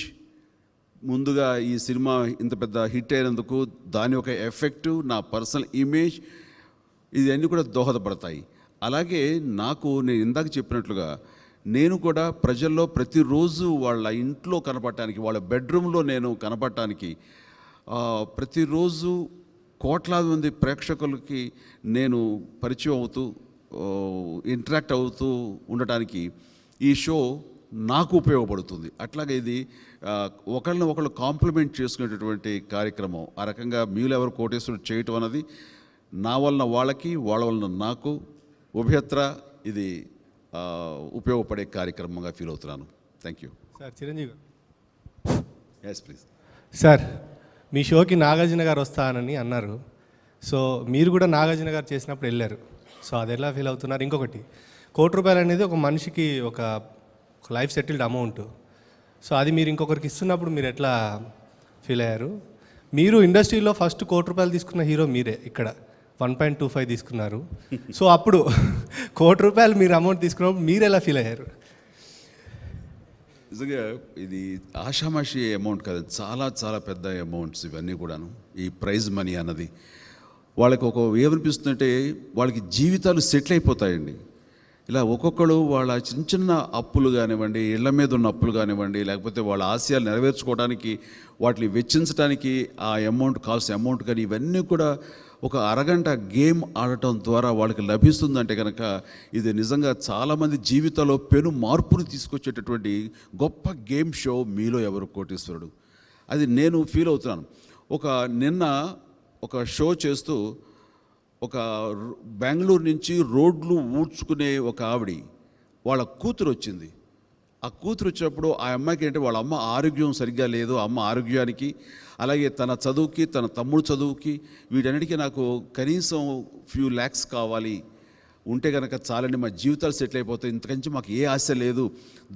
ముందుగా ఈ సినిమా ఇంత పెద్ద హిట్ అయినందుకు దాని ఒక ఎఫెక్టు, నా పర్సనల్ ఇమేజ్, ఇవన్నీ కూడా దోహదపడతాయి. అలాగే నాకు నేను ఇందాక చెప్పినట్లుగా నేను కూడా ప్రజల్లో ప్రతిరోజు వాళ్ళ ఇంట్లో కనపడటానికి, వాళ్ళ బెడ్రూమ్లో నేను కనపడటానికి, ప్రతిరోజు కోట్లాది మంది ప్రేక్షకులకి నేను పరిచయం అవుతూ ఇంటరాక్ట్ అవుతూ ఉండటానికి ఈ షో నాకు ఉపయోగపడుతుంది. అట్లాగే ఇది ఒకళ్ళని ఒకళ్ళు కాంప్లిమెంట్ చేసుకునేటటువంటి కార్యక్రమం. ఆ రకంగా మీరెవరు కోటేశ్వరుడు చేయటం అన్నది నా వలన వాళ్ళకి, వాళ్ళ వలన నాకు ఉభయత్ర ఇది ఉపయోగపడే కార్యక్రమంగా ఫీల్ అవుతున్నాను. Thank you. సార్ చిరంజీవి గారు. Yes please. సార్ మీ షోకి నాగార్జున గారు వస్తానని అన్నారు. సో మీరు కూడా నాగార్జున గారు చేసినప్పుడు వెళ్ళారు. సో అది ఎలా ఫీల్ అవుతున్నారు? ఇంకొకటి, ₹1,00,00,000 అనేది ఒక మనిషికి ఒక లైఫ్ సెటిల్డ్ అమౌంట్. సో అది మీరు ఇంకొకరికి ఇస్తున్నప్పుడు మీరు ఎట్లా ఫీల్ అయ్యారు? మీరు ఇండస్ట్రీలో ఫస్ట్ ₹1,00,00,000 తీసుకున్న హీరో మీరే. ఇక్కడ 1.25 తీసుకున్నారు. సో అప్పుడు ₹1,00,00,000 మీరు అమౌంట్ తీసుకున్నప్పుడు మీరు ఎలా ఫీల్ అయ్యారు? నిజంగా ఇది ఆషామాషి అమౌంట్ కాదు, చాలా చాలా పెద్ద అమౌంట్స్ ఇవన్నీ కూడాను. ఈ ప్రైజ్ మనీ అన్నది వాళ్ళకి ఏమనిపిస్తుందంటే వాళ్ళకి జీవితాలు సెటిల్ అయిపోతాయండి. ఇలా ఒక్కొక్కరు వాళ్ళ చిన్న చిన్న అప్పులు కానివ్వండి, ఇళ్ల మీద ఉన్న అప్పులు కానివ్వండి, లేకపోతే వాళ్ళ ఆశయాలు నెరవేర్చుకోవడానికి వాటిని వెచ్చించడానికి ఆ అమౌంట్ కావాల్సిన అమౌంట్ కానీ ఇవన్నీ కూడా ఒక అరగంట గేమ్ ఆడటం ద్వారా వాళ్ళకి లభిస్తుందంటే కనుక ఇది నిజంగా చాలామంది జీవితాల్లో పెను మార్పును తీసుకొచ్చేటటువంటి గొప్ప గేమ్ షో మీలో ఎవరు కోటీశ్వరుడు. అది నేను ఫీల్ అవుతున్నాను. నిన్న ఒక షో చేస్తూ ఒక బెంగళూరు నుంచి రోడ్లు ఊడ్చుకునే ఒక ఆవిడ వాళ్ళ కూతురు వచ్చింది. ఆ కూతురు వచ్చినప్పుడు ఆ అమ్మాయికి ఏంటంటే వాళ్ళ అమ్మ ఆరోగ్యం సరిగ్గా లేదు, అమ్మ ఆరోగ్యానికి అలాగే తన చదువుకి తన తమ్ముడు చదువుకి వీటన్నిటికీ నాకు కనీసం few lakhs కావాలి, ఉంటే కనుక చాలండి మా జీవితాలు సెటిల్ అయిపోతాయి, ఇంతకంచి మాకు ఏ ఆశ లేదు,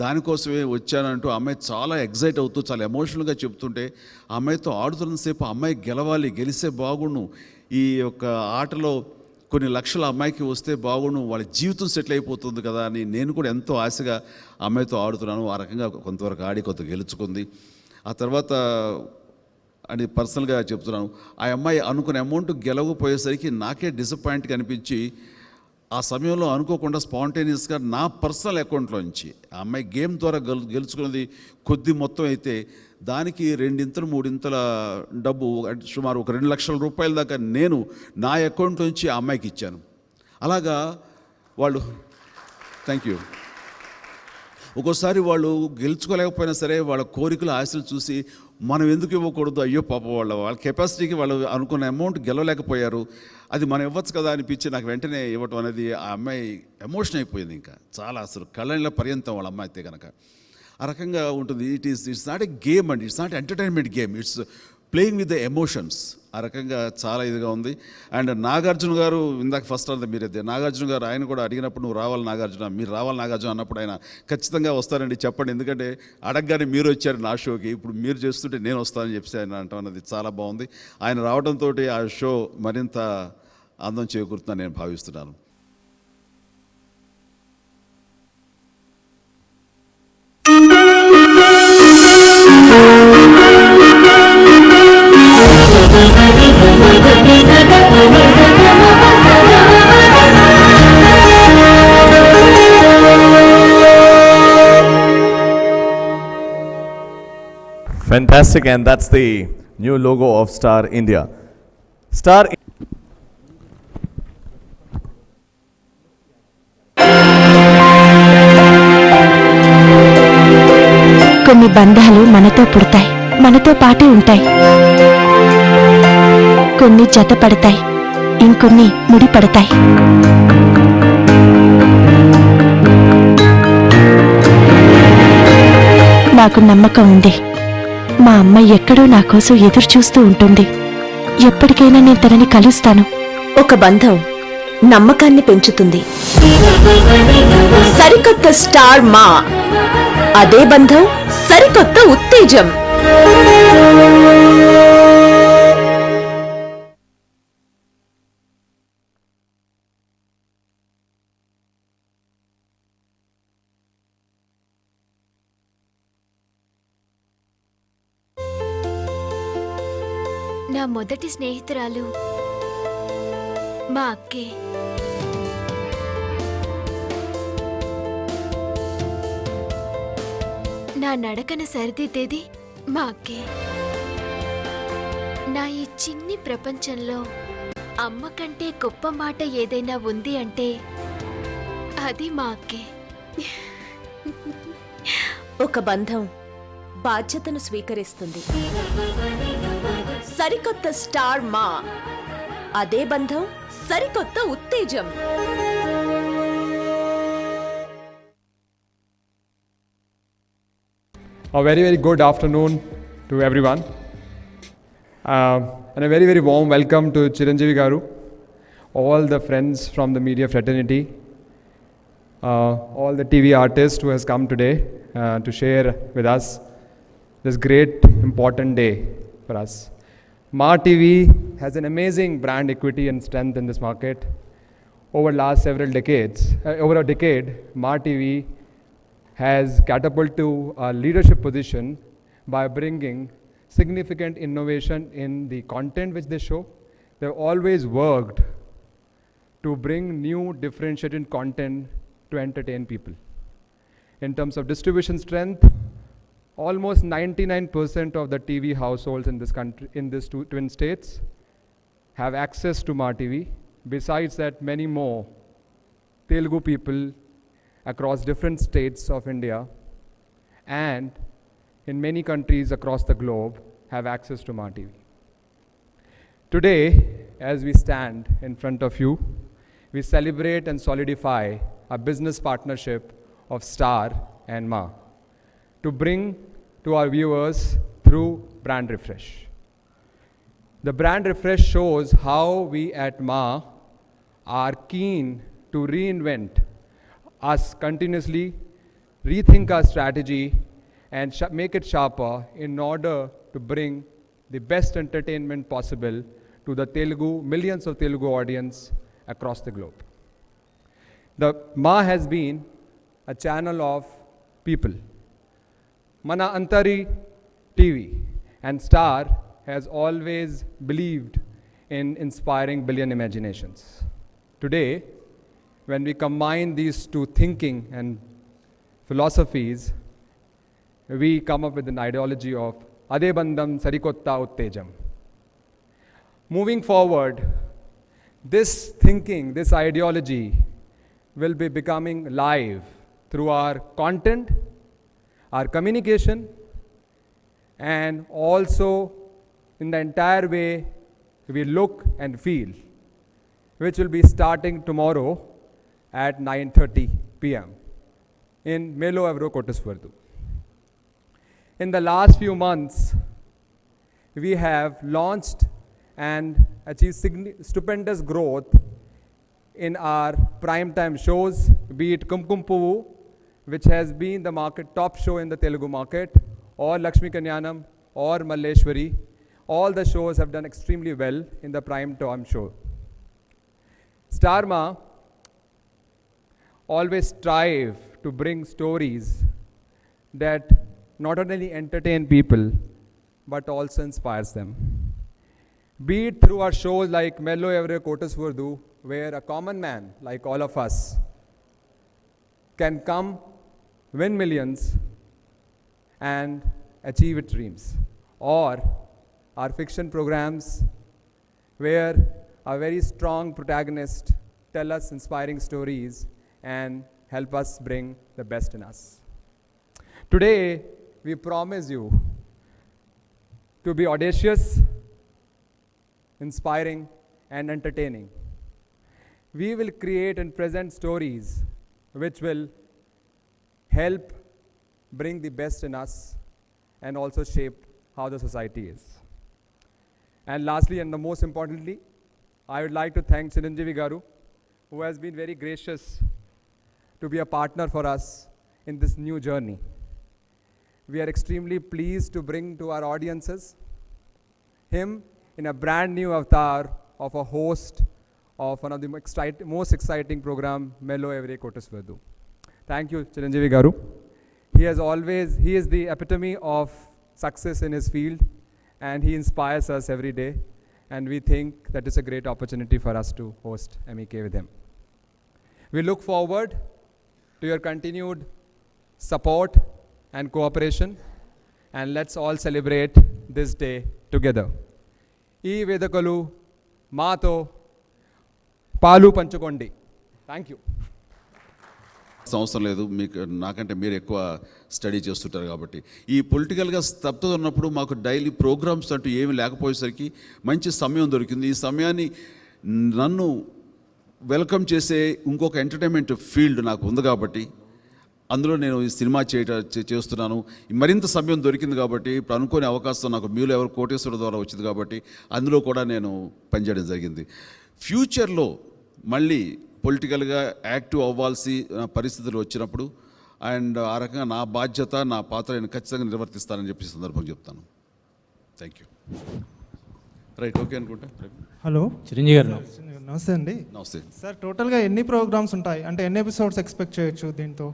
దానికోసమే వచ్చానంటూ ఆ అమ్మాయి చాలా ఎగ్జైట్ అవుతూ చాలా ఎమోషనల్గా చెప్తుంటే ఆ అమ్మాయితో ఆడుతున్నంతసేపు ఆ అమ్మాయి గెలవాలి, గెలిస్తే బాగుండు, ఈ యొక్క ఆటలో కొన్ని లక్షల అమ్మాయికి వస్తే బాగుండు, వాళ్ళ జీవితం సెటిల్ అయిపోతుంది కదా అని నేను కూడా ఎంతో ఆశగా ఆ అమ్మాయితో ఆడుతున్నాను. ఆ రకంగా కొంతవరకు ఆడి కొంత గెలుచుకుంది. ఆ తర్వాత అని పర్సనల్గా చెప్తున్నాను, ఆ అమ్మాయి అనుకున్న అమౌంట్ గెలవకపోయేసరికి నాకే డిసప్పాయింట్గా అనిపించి ఆ సమయంలో అనుకోకుండా స్పాంటేనియస్గా నా పర్సనల్ అకౌంట్లో నుంచి ఆ అమ్మాయి గేమ్ ద్వారా గెలుచుకున్నది కొద్ది మొత్తం అయితే దానికి 2-3 డబ్బు సుమారు ఒక 2 లక్షల రూపాయల దాకా నేను నా అకౌంట్లో నుంచి ఆ అమ్మాయికి ఇచ్చాను. అలాగా వాళ్ళు థ్యాంక్ యూ. ఒక్కోసారి వాళ్ళు గెలుచుకోలేకపోయినా సరే వాళ్ళ కోరికలు ఆశలు చూసి మనం ఎందుకు ఇవ్వకూడదు, అయ్యో పాప వాళ్ళ కెపాసిటీకి వాళ్ళు అనుకున్న అమౌంట్ గెలవలేకపోయారు, అది మనం ఇవ్వచ్చు కదా అనిపించి నాకు వెంటనే ఇవ్వటం అనేది ఆ అమ్మాయి ఎమోషన్ అయిపోయింది. ఇంకా చాలా అసలు కళ్ళ పర్యంతం వాళ్ళ అమ్మాయి అయితే కనుక ఆ రకంగా ఉంటుంది. ఇట్స్ నాట్ ఎ గేమ్ అండి, it's not entertainment game, it's playing with the emotions. ఆ రకంగా చాలా ఇదిగా ఉంది. అండ్ నాగార్జున గారు ఇందాక ఫస్ట్ అంతా మీరైతే నాగార్జున గారు ఆయన కూడా అడిగినప్పుడు నువ్వు రావాలి నాగార్జున, మీరు రావాలి నాగార్జున అన్నప్పుడు ఆయన ఖచ్చితంగా వస్తారండి చెప్పండి, ఎందుకంటే అడగగానే మీరు వచ్చారు నా షోకి, ఇప్పుడు మీరు చేస్తుంటే నేను వస్తానని చెప్పి ఆయన అంటాం అన్నది చాలా బాగుంది. ఆయన రావడంతో ఆ షో మరింత అందం చేకూరుతుందని నేను భావిస్తున్నాను. Fantastic, and that's the new logo of Star India. Star కొన్ని బంధాలు మనతో పుడతాయి, మనతో పాటే ఉంటాయి. కొన్ని జతపడతాయి, ఇంకొన్ని ముడిపడతాయి. నాకు నమ్మకం ఉంది, మా అమ్మ ఎక్కడో నా కోసం ఎదురు చూస్తూ ఉంటుంది. ఎప్పటికైనా నేను తనని కలుస్తాను. ఒక బంధం నమ్మకాన్ని పెంచుతుంది. సరికొత్త స్టార్ మా, అదే బంధం సరికొత్త ఉత్తేజం. నా మొదటి స్నేహితురాలు మా అక్కే. నా నడకను సరిదిద్దేది మా అక్కే. నా ఈ చిన్ని ప్రపంచంలో అమ్మ కంటే గొప్ప మాట ఏదైనా ఉంది అంటే అది మా అక్కే. ఒక బంధం బాధ్యతను స్వీకరిస్తుంది. సరికొత్త స్టార్ మా, అదే బంధం సరికొత్త ఉత్తేజం. A very, very good afternoon to everyone. And a very, very warm welcome to Chiranjeevi Garu, all the friends from the media fraternity, all the TV artists who has come today to share with us this great, important day for us. Ma TV has an amazing brand equity and strength in this market. Over last several decades, over a decade, Ma TV has catapulted to a leadership position by bringing significant innovation in the content which they show. They've always worked to bring new differentiated content to entertain people. In terms of distribution strength, almost 99% of the TV households in this country, in these two twin states, have access to Ma TV. Besides that, many more Telugu people across different states of India and in many countries across the globe have access to Ma TV. Today, as we stand in front of you, we celebrate and solidify a business partnership of Star and Ma to bring to our viewers through brand refresh. The brand refresh shows how we at Ma are keen to reinvent us continuously, rethink our strategy and make it sharper in order to bring the best entertainment possible to the millions of Telugu audience across the globe. The Ma has been a channel of people. Mana Antari TV and Star has always believed in inspiring billion imaginations. Today, when we combine these two thinking and philosophies, we come up with an ideology of Ade Bandham Sarikotta Uttejam. Moving forward, this thinking, this ideology will be becoming live through our content, our communication, and also in the entire way we look and feel, which will be starting tomorrow at 9:30 p.m. in Melo Evro Kotaswardu. In the last few months, we have launched and achieved stupendous growth in our primetime shows, be it Kumkum Puvu, which has been the market top show in the Telugu market, or Lakshmi Kanyanam, or Malleshwari. All the shows have done extremely well in the prime time show. Star Ma always strive to bring stories that not only entertain people, but also inspires them. Be it through our shows like Melo Evre Kotaswardu, where a common man like all of us can come, win millions, and achieve its dreams. Or our fiction programs, where a very strong protagonist tell us inspiring stories and help us bring the best in us. Today, we promise you to be audacious, inspiring, and entertaining. We will create and present stories which will help bring the best in us and also shape how the society is. And lastly, and the most importantly, I would like to thank Chiranjeevi Garu, who has been very gracious to be a partner for us in this new journey. We are extremely pleased to bring to our audiences him in a brand new avatar of a host of one of the most exciting program, Melo Evre Kotaswardu. Thank you, Chiranjeevi Garu. He is the epitome of success in his field, and he inspires us every day, and we think that it's a great opportunity for us to host MEK with him. We look forward to your continued support and cooperation, and let's all celebrate this day together. ఈ వేదికలు మాతో పాలు పంచుకోండి. Thank you. అవసరం లేదు, మీకు నాకంటే మీరు ఎక్కువ స్టడీ చేస్తుంటారు కాబట్టి. ఈ పొలిటికల్గా స్తబ్దత ఉన్నప్పుడు మాకు డైలీ ప్రోగ్రామ్స్ అంటూ ఏమీ లేకపోయేసరికి మంచి సమయం దొరికింది. ఈ సమయాన్ని నన్ను వెల్కమ్ చేసే ఇంకొక ఎంటర్టైన్మెంట్ ఫీల్డ్ నాకు ఉంది కాబట్టి అందులో నేను ఈ సినిమా చేస్తున్నాను. మరింత సమయం దొరికింది కాబట్టి ఇప్పుడు అనుకోని అవకాశం నాకు మీలో ఎవరు కోటేశ్వర ద్వారా వచ్చింది కాబట్టి అందులో కూడా నేను పనిచేయడం జరిగింది. ఫ్యూచర్లో మళ్ళీ పొలిటికల్గా యాక్టివ్ అవ్వాల్సి పరిస్థితులు వచ్చినప్పుడు అండ్ ఆ రకంగా నా బాధ్యత నా పాత్ర నేను ఖచ్చితంగా నిర్వర్తిస్తానని చెప్పి సందర్భం చెప్తాను. Thank you. రైట్, ఓకే అనుకుంటా. హలో చిరంజీవి గారు నమస్తే అండి. నమస్తే సార్, టోటల్గా ఎన్ని ప్రోగ్రామ్స్ ఉంటాయి, అంటే ఎన్ని ఎపిసోడ్స్ ఎక్స్పెక్ట్ చేయొచ్చు దీంతో?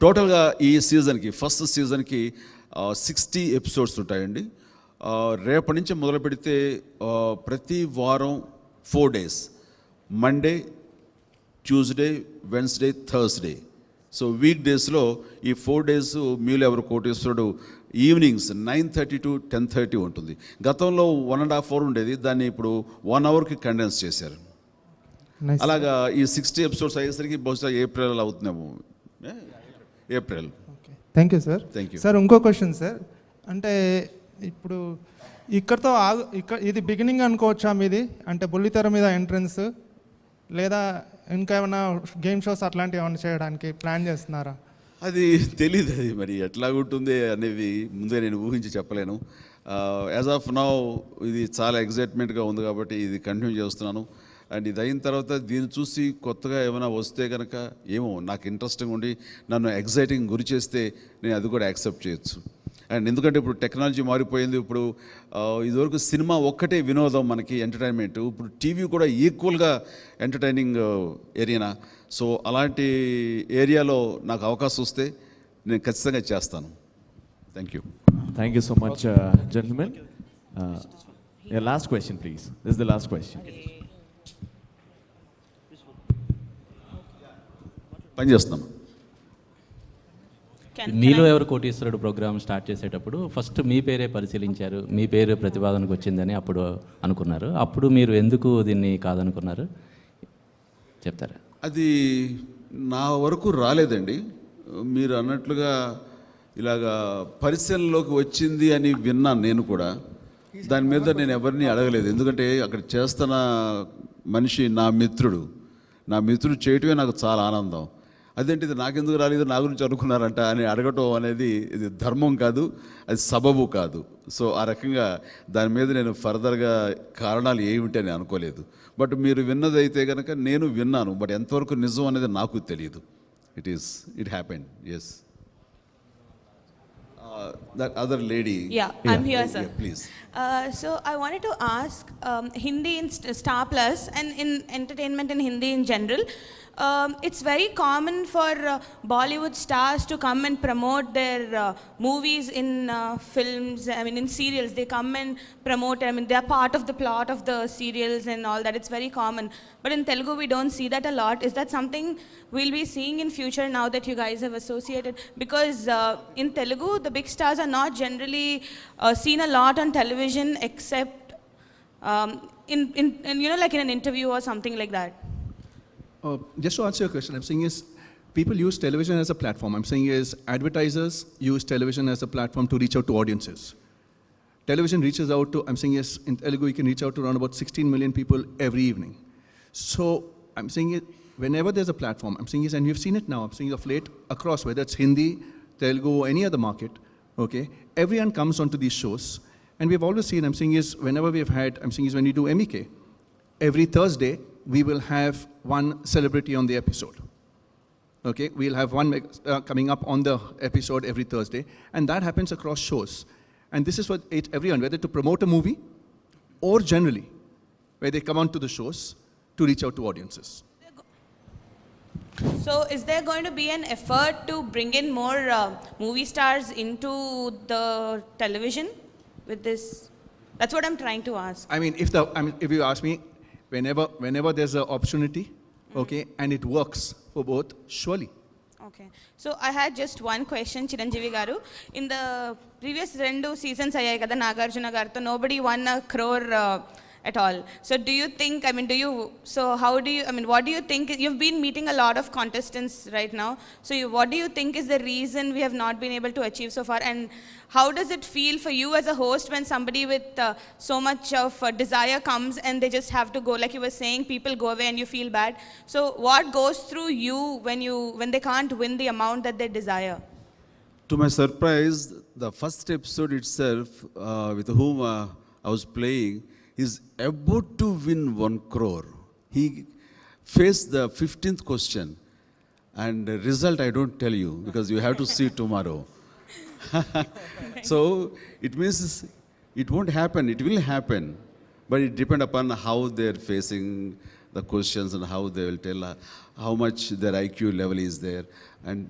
టోటల్గా ఈ సీజన్కి ఫస్ట్ సీజన్కి 60 ఎపిసోడ్స్ ఉంటాయండి. రేపటి నుంచి మొదలు పెడితే ప్రతి వారం 4 days, Monday, Tuesday, Wednesday, Thursday. So weak డేస్లో ఈ 4 days మీలో ఎవరు కోటేశ్వరుడు ఈవినింగ్స్ 9:30 to 10:30 ఉంటుంది. గతంలో 1.5 hour ఉండేది, దాన్ని ఇప్పుడు 1 hourకి కండెన్స్ చేశారు. అలాగా ఈ 60 ఎపిసోడ్స్ అయ్యేసరికి బహుశా ఏప్రిల్ అవుతున్నాము. April. Thank you sir. Thank you sir. ఇంకో క్వశ్చన్ సార్, అంటే ఇప్పుడు ఇక్కడతో ఇది బిగినింగ్ అనుకోవచ్చా మీది, అంటే బుల్లితెర మీద ఎంట్రన్స్, లేదా ఇంకా ఏమైనా గేమ్ షోస్ అట్లాంటివి ఏమైనా చేయడానికి ప్లాన్ చేస్తున్నారా? అది తెలీదు, అది మరి ఎట్లాగుంటుంది అనేది ముందే నేను ఊహించి చెప్పలేను. యాజ్ ఆఫ్ నౌ ఇది చాలా ఎగ్జైట్మెంట్గా ఉంది కాబట్టి ఇది కంటిన్యూ చేస్తున్నాను. అండ్ ఇది అయిన తర్వాత దీన్ని చూసి కొత్తగా ఏమైనా వస్తే కనుక ఏమో నాకు ఇంట్రెస్టింగ్ ఉండి నన్ను ఎగ్జైటింగ్ గురి చేస్తే నేను అది కూడా యాక్సెప్ట్ చేయొచ్చు. అండ్ ఎందుకంటే ఇప్పుడు టెక్నాలజీ మారిపోయింది. ఇప్పుడు ఇదివరకు సినిమా ఒక్కటే వినోదం మనకి ఎంటర్టైన్మెంట్, ఇప్పుడు టీవీ కూడా ఈక్వల్గా ఎంటర్టైనింగ్ ఏరియానా. సో అలాంటి ఏరియాలో నాకు అవకాశం వస్తే నేను ఖచ్చితంగా చేస్తాను. Thank you. Thank you so much gentlemen. Last question please. This is the last question. పనిచేస్తాను. మీలో ఎవరు కోటీశ్వరుడు ప్రోగ్రామ్ స్టార్ట్ చేసేటప్పుడు ఫస్ట్ మీ పేరే పరిశీలించారు, మీ పేరు ప్రతిపాదనకు వచ్చిందని అప్పుడు అనుకున్నారు. అప్పుడు మీరు ఎందుకు దీన్ని కాదనుకున్నారు చెప్తారా? అది నా వరకు రాలేదండి. మీరు అన్నట్లుగా ఇలాగా పరిశీలనలోకి వచ్చింది అని విన్నాను నేను కూడా. దాని మీద నేను ఎవరిని అడగలేదు, ఎందుకంటే అక్కడ చేస్తున్న మనిషి నా మిత్రుడు చేయటమే నాకు చాలా ఆనందం. అదేంటి ఇది నాకెందుకు రాలేదు, నా గురించి అనుకున్నారంట అని అడగటం అనేది ఇది ధర్మం కాదు, అది సబబు కాదు. సో ఆ రకంగా దాని మీద నేను ఫర్దర్గా కారణాలు ఏమిటి అని అనుకోలేదు. బట్ మీరు విన్నదైతే కనుక నేను విన్నాను, బట్ ఎంతవరకు నిజం అనేది నాకు తెలియదు. It happened. Yes. That other lady. Yeah, I'm here, sir. Yeah, please. So I wanted to ask, Hindi in Star Plus and in entertainment in Hindi in general, it's very common for Bollywood stars to come and promote their movies in films, I mean in serials. They come and promote, I mean they are part of the plot of the serials and all that. It's very common. But in Telugu we don't see that a lot. Is that something we'll be seeing in future now that you guys have associated? Because in Telugu the big stars are not generally seen a lot on television except in you know, like in an interview or something like that. Just to answer your question, I'm saying is people use television as a platform. I'm saying is advertisers use television as a platform to reach out to audiences. Television reaches out to, I'm saying is in Telugu you can reach out to around about 16 million people every evening. So I'm saying it, whenever there's a platform, I'm saying is, and we've seen it now, I'm saying of late across, whether it's Hindi, Telugu or any other market, okay, everyone comes onto these shows. And we've always seen, I'm saying is, whenever we've had, I'm saying is when we do MEK, every Thursday, we will have one celebrity on the episode. Okay, we'll have one coming up on the episode every Thursday, and that happens across shows. And this is for everyone, whether to promote a movie or generally, where they come onto the shows to reach out to audiences. So is there going to be an effort to bring in more movie stars into the television with this? That's what I'm trying to ask. I mean, if you ask me, whenever there's an opportunity, okay, and it works for both, surely. Okay. So I had just one question, Chiranjeevi garu. In the previous 2 seasons ayyayi kada Nagarjuna gartho, nobody won a crore at all. So do you think, I mean, what do you think, you've been meeting a lot of contestants right now, so what do you think is the reason we have not been able to achieve so far, and how does it feel for you as a host when somebody with so much of desire comes and they just have to go, like you were saying, people go away and you feel bad. So what goes through you when they can't win the amount that they desire? To my surprise, the first episode itself, with whom I was playing, is about to win 1 crore. He faced the 15th question, and the result I don't tell you because you have to see tomorrow. So it means it won't happen. It will happen, but it depends upon how they're facing the questions and how they will tell how much their IQ level is there, and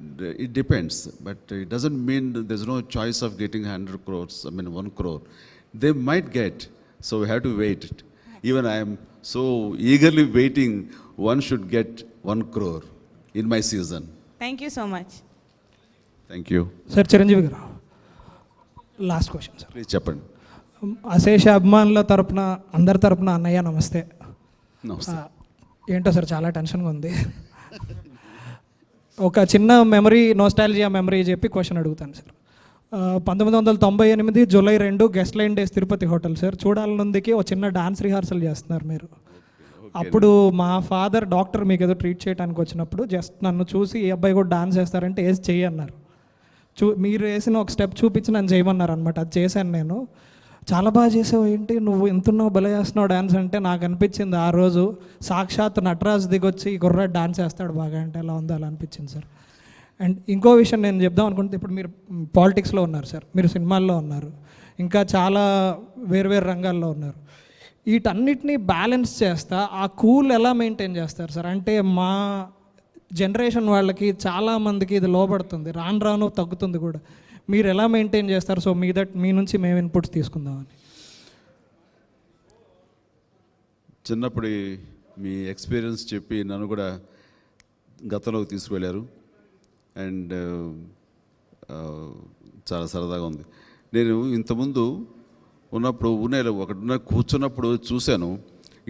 it depends. But it doesn't mean there's no choice of getting 100 crores. I mean 1 crore. They might get. So we have to wait. Even I am so eagerly waiting, one should get 1 crore in my season. Thank you so much. Thank you. Sir, Chiranjeevi garu. Last question, sir. Please చెప్పండి. అశేష అభిమానుల తరపున అందరి తరపున అన్నయ్య నమస్తే. నమస్తే. ఏంటో సార్ చాలా టెన్షన్గా ఉంది. ఒక చిన్న మెమరీ, నోస్టాలజియా మెమరీ చెప్పి క్వశ్చన్ అడుగుతాను sir. 1998 July 2 guest line days Tirupati hotel sir. చూడాలనుందికి ఒక చిన్న డాన్స్ రిహార్సల్ చేస్తున్నారు మీరు. అప్పుడు మా ఫాదర్ డాక్టర్ మీకు ఏదో ట్రీట్ చేయడానికి వచ్చినప్పుడు జస్ట్ నన్ను చూసి ఈ అబ్బాయి కూడా డాన్స్ చేస్తారంటే వేసి చెయ్యి అన్నారు. మీరు వేసిన ఒక స్టెప్ చూపించి నన్ను చేయమన్నారు అనమాట. అది చేశాను నేను. చాలా బాగా చేసావు, ఏంటి నువ్వు ఎంతున్నావు, భలే చేస్తున్నావు డ్యాన్స్ అంటే నాకు అనిపించింది ఆ రోజు సాక్షాత్ నటరాజు దిగొచ్చి ఈ కుర్రాడు డాన్స్ చేస్తాడు బాగా అంటే ఎలా ఉందో అలా అనిపించింది సార్. అండ్ ఇంకో విషయం నేను చెప్దాం అనుకుంటే, ఇప్పుడు మీరు పాలిటిక్స్లో ఉన్నారు సార్, మీరు సినిమాల్లో ఉన్నారు, ఇంకా చాలా వేరు రంగాల్లో ఉన్నారు. వీటన్నిటినీ బ్యాలెన్స్ చేస్తా ఆ కూల్ ఎలా మెయింటైన్ చేస్తారు సార్? అంటే మా జనరేషన్ వాళ్ళకి చాలామందికి ఇది లోపడుతుంది, రాను తగ్గుతుంది కూడా. మీరు ఎలా మెయింటైన్ చేస్తారు? సో మీ నుంచి మేము ఇన్పుట్స్ తీసుకుందామని. చిన్నప్పుడు మీ ఎక్స్పీరియన్స్ చెప్పి నన్ను కూడా గతంలోకి తీసుకువెళ్ళారు. అండ్ చాలా సరదాగా ఉంది. నేను ఇంతకుముందు ఉన్నప్పుడు కూర్చున్నప్పుడు చూశాను,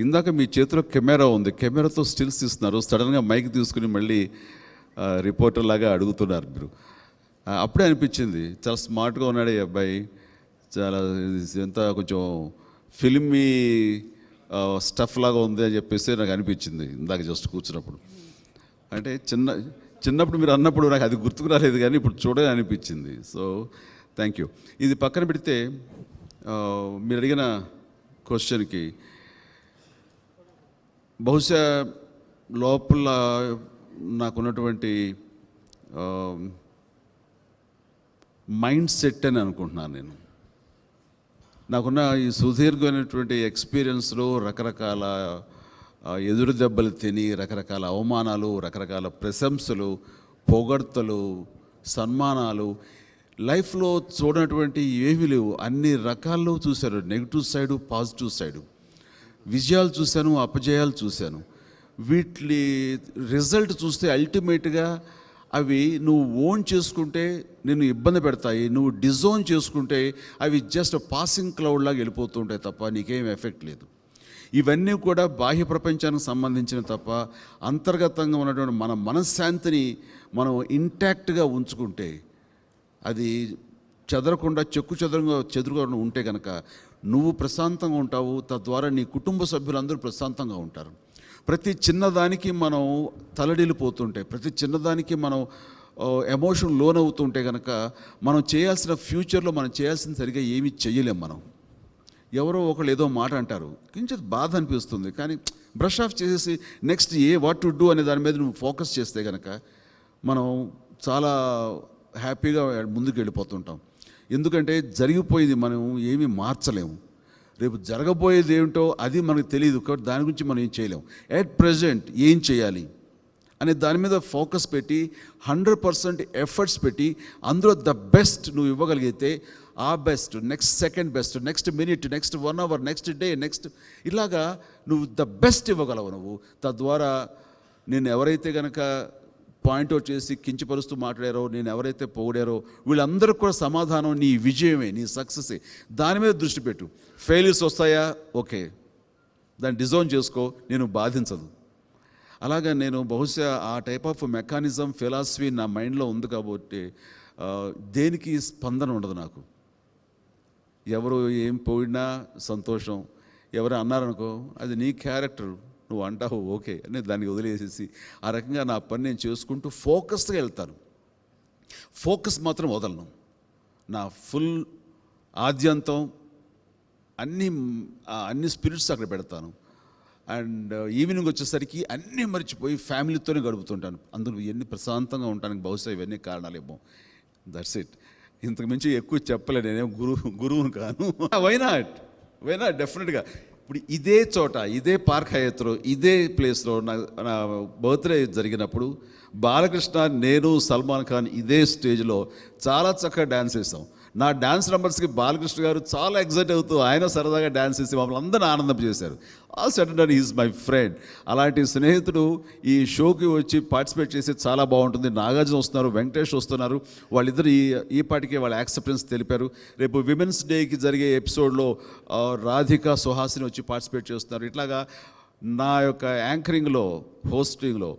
ఇందాక మీ చేతిలో కెమెరా ఉంది, కెమెరాతో స్టిల్స్ ఇస్తున్నారు, సడన్గా మైక్ తీసుకుని మళ్ళీ రిపోర్టర్ లాగా అడుగుతున్నారు మీరు. అప్పుడే అనిపించింది చాలా స్మార్ట్గా ఉన్నాడు ఈ అబ్బాయి, చాలా ఎంత కొంచెం ఫిల్మీ స్టఫ్ లాగా ఉంది అని చెప్పేసి నాకు అనిపించింది ఇందాక జస్ట్ కూర్చున్నప్పుడు. అంటే చిన్నప్పుడు మీరు అన్నప్పుడు నాకు అది గుర్తుకు రాలేదు, కానీ ఇప్పుడు చూడని అనిపించింది. So thank you. ఇది పక్కన పెడితే మీరు అడిగిన క్వశ్చన్కి బహుశా లోపల నాకున్నటువంటి మైండ్ సెట్ అని అనుకుంటున్నాను నేను. నాకున్న ఈ సుదీర్ఘమైనటువంటి ఎక్స్పీరియన్స్లో రకరకాల ఎదురు దెబ్బలు తిని, రకరకాల అవమానాలు, రకరకాల ప్రశంసలు, పొగడ్తలు, సన్మానాలు, లైఫ్లో చూడనటువంటి ఏమీ లేవు. అన్ని రకాల్లో చూశారు, నెగిటివ్ సైడు, పాజిటివ్ సైడు. విజయాలు చూశాను, అపజయాలు చూశాను. వీటి రిజల్ట్ చూస్తే అల్టిమేట్గా అవి నువ్వు ఓన్ చేసుకుంటే నిన్ను ఇబ్బంది పెడతాయి, నువ్వు డిజోన్ చేసుకుంటే అవి జస్ట్ పాసింగ్ క్లౌడ్ లాగా వెళ్ళిపోతూ ఉంటాయి తప్ప నీకేం ఎఫెక్ట్ లేదు. ఇవన్నీ కూడా బాహ్య ప్రపంచానికి సంబంధించిన తప్ప అంతర్గతంగా ఉన్నటువంటి మన మనశ్శాంతిని మనం ఇంటాక్ట్గా ఉంచుకుంటే, అది చెదరకుండా చెదురుగా ఉంటే కనుక నువ్వు ప్రశాంతంగా ఉంటావు, తద్వారా నీ కుటుంబ సభ్యులందరూ ప్రశాంతంగా ఉంటారు. ప్రతి చిన్నదానికి మనం తలడిల్లిపోతుంటే, ప్రతి చిన్నదానికి మనం ఎమోషన్ లోనవుతుంటే కనుక మనం చేయాల్సిన ఫ్యూచర్లో మనం చేయాల్సిన సరిగా ఏమీ చేయలేం. మనం ఎవరో ఒకళ్ళు ఏదో మాట అంటారు, కొంచెం బాధ అనిపిస్తుంది, కానీ బ్రష్ ఆఫ్ చేసేసి నెక్స్ట్ వాట్ టు డూ అనే దాని మీద నువ్వు ఫోకస్ చేస్తే కనుక మనం చాలా హ్యాపీగా ముందుకు వెళ్ళిపోతుంటాం. ఎందుకంటే జరిగిపోయింది మనం ఏమీ మార్చలేము. రేపు జరగబోయేది ఏమిటో అది మనకు తెలియదు, కాబట్టి దాని గురించి మనం ఏం చేయలేము. ఎట్ ప్రజెంట్ ఏం చేయాలి అనే దాని మీద ఫోకస్ పెట్టి 100% ఎఫర్ట్స్ పెట్టి అందులో ద బెస్ట్ నువ్వు ఇవ్వగలిగితే, ఆ best, next second best, next minute, next 1 hour, next day, next ఇలాగా నువ్వు ద బెస్ట్ ఇవ్వగలవు. నువ్వు తద్వారా నేను ఎవరైతే కనుక పాయింట్అవుట్ చేసి కించపరుస్తూ మాట్లాడారో, నేను ఎవరైతే పొగిడారో వీళ్ళందరికీ కూడా సమాధానం నీ విజయమే, నీ సక్సెసే. దాని మీద దృష్టి పెట్టు. ఫెయిల్యూర్స్ వస్తాయా, ఓకే, దాన్ని డిజోన్ చేసుకో, నేను బాధించదు. అలాగా నేను బహుశా ఆ టైప్ ఆఫ్ మెకానిజం, ఫిలాసఫీ నా మైండ్లో ఉంది కాబట్టి దేనికి స్పందన ఉండదు నాకు. ఎవరు ఏం పోయినా సంతోషం, ఎవరు అన్నారనుకో అది నీ క్యారెక్టర్, నువ్వు అంటావు ఓకే అని దాన్ని వదిలేసేసి ఆ రకంగా నా పని నేను చేసుకుంటూ ఫోకస్గా వెళ్తాను. ఫోకస్ మాత్రం వదలను. నా ఫుల్ ఆద్యంతం అన్ని స్పిరిట్స్ అక్కడ పెడతాను. అండ్ ఈవినింగ్ వచ్చేసరికి అన్నీ మర్చిపోయి ఫ్యామిలీతోనే గడుపుతుంటాను. అందులో ఎన్ని ప్రశాంతంగా ఉండడానికి బహుశా ఇవన్నీ కారణాలేమో. That's it. ఇంతకు మించి ఎక్కువ చెప్పలే, నేనేం గురువును కాను. వై నాట్ డెఫినెట్గా. ఇప్పుడు ఇదే చోట, ఇదే పార్క్ హయత్లో, ఇదే ప్లేస్లో నా బర్త్డే జరిగినప్పుడు బాలకృష్ణ, నేను, సల్మాన్ ఖాన్ ఇదే స్టేజ్లో చాలా చక్కగా డ్యాన్స్ వేసాం. నా డ్యాన్స్ నెంబర్స్కి బాలకృష్ణ గారు చాలా ఎగ్జైట్ అవుతూ ఆయన సరదాగా డ్యాన్స్ చేసి మమ్మల్ని అందరినీ ఆనందం చేశారు. All sudden is my friend. అలాంటి స్నేహితుడు ఈ షోకి వచ్చి పార్టిసిపేట్ చేసి చాలా బాగుంటుంది. నాగార్జున వస్తున్నారు, వెంకటేష్ వస్తున్నారు, వాళ్ళిద్దరు ఈ పాటికే వాళ్ళ యాక్సెప్టెన్స్ తెలిపారు. రేపు విమెన్స్ డేకి జరిగే ఎపిసోడ్లో రాధిక, సుహాసిని వచ్చి పార్టిసిపేట్ చేస్తున్నారు. ఇట్లాగా నా యొక్క యాంకరింగ్లో, హోస్టింగ్లో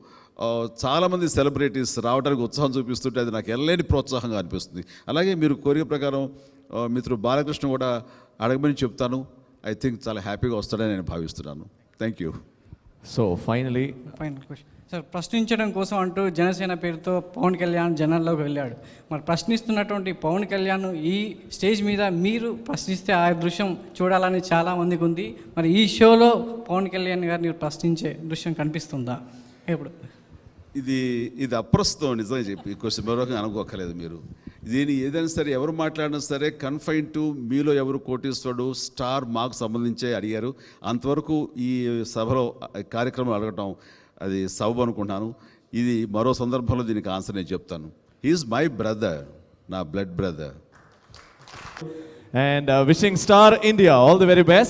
చాలామంది సెలబ్రిటీస్ రావడానికి ఉత్సాహం చూపిస్తుంటే అది నాకు ఎల్లేని ప్రోత్సాహంగా అనిపిస్తుంది. అలాగే మీరు కోరిక ప్రకారం మిత్రుడు బాలకృష్ణ కూడా అడగమని చెప్తాను. ఐ థింక్ చాలా హ్యాపీగా వస్తాడని నేను భావిస్తున్నాను. Thank you. So final question sir, ప్రశ్నించడం కోసం అంటూ జనసేన పేరుతో పవన్ కళ్యాణ్ జనాల్లోకి వెళ్ళాడు. మరి ప్రశ్నిస్తున్నటువంటి పవన్ కళ్యాణ్ ఈ స్టేజ్ మీద మీరు ప్రశ్నిస్తే ఆ దృశ్యం చూడాలని చాలామందికి ఉంది. మరి ఈ షోలో పవన్ కళ్యాణ్ గారిని ప్రశ్నించే దృశ్యం కనిపిస్తుందా? ఎప్పుడు ఇది అప్రస్తుతం. నిజంగా చెప్పి క్వశ్చన్ మరొక అనుకోకలేదు మీరు. దీని ఏదైనా సరే ఎవరు మాట్లాడినా సరే కన్ఫైన్ టు మీలో ఎవరు కోటీశ్వరుడు, స్టార్ మాకు సంబంధించే అడిగారు. అంతవరకు ఈ సభలో కార్యక్రమం అడగటం అది సబబు అనుకుంటున్నాను. ఇది మరో సందర్భంలో దీనికి ఆన్సర్ నేను చెప్తాను. హీఈస్ మై బ్రదర్, నా blood brother. And wishing Star India all the very best.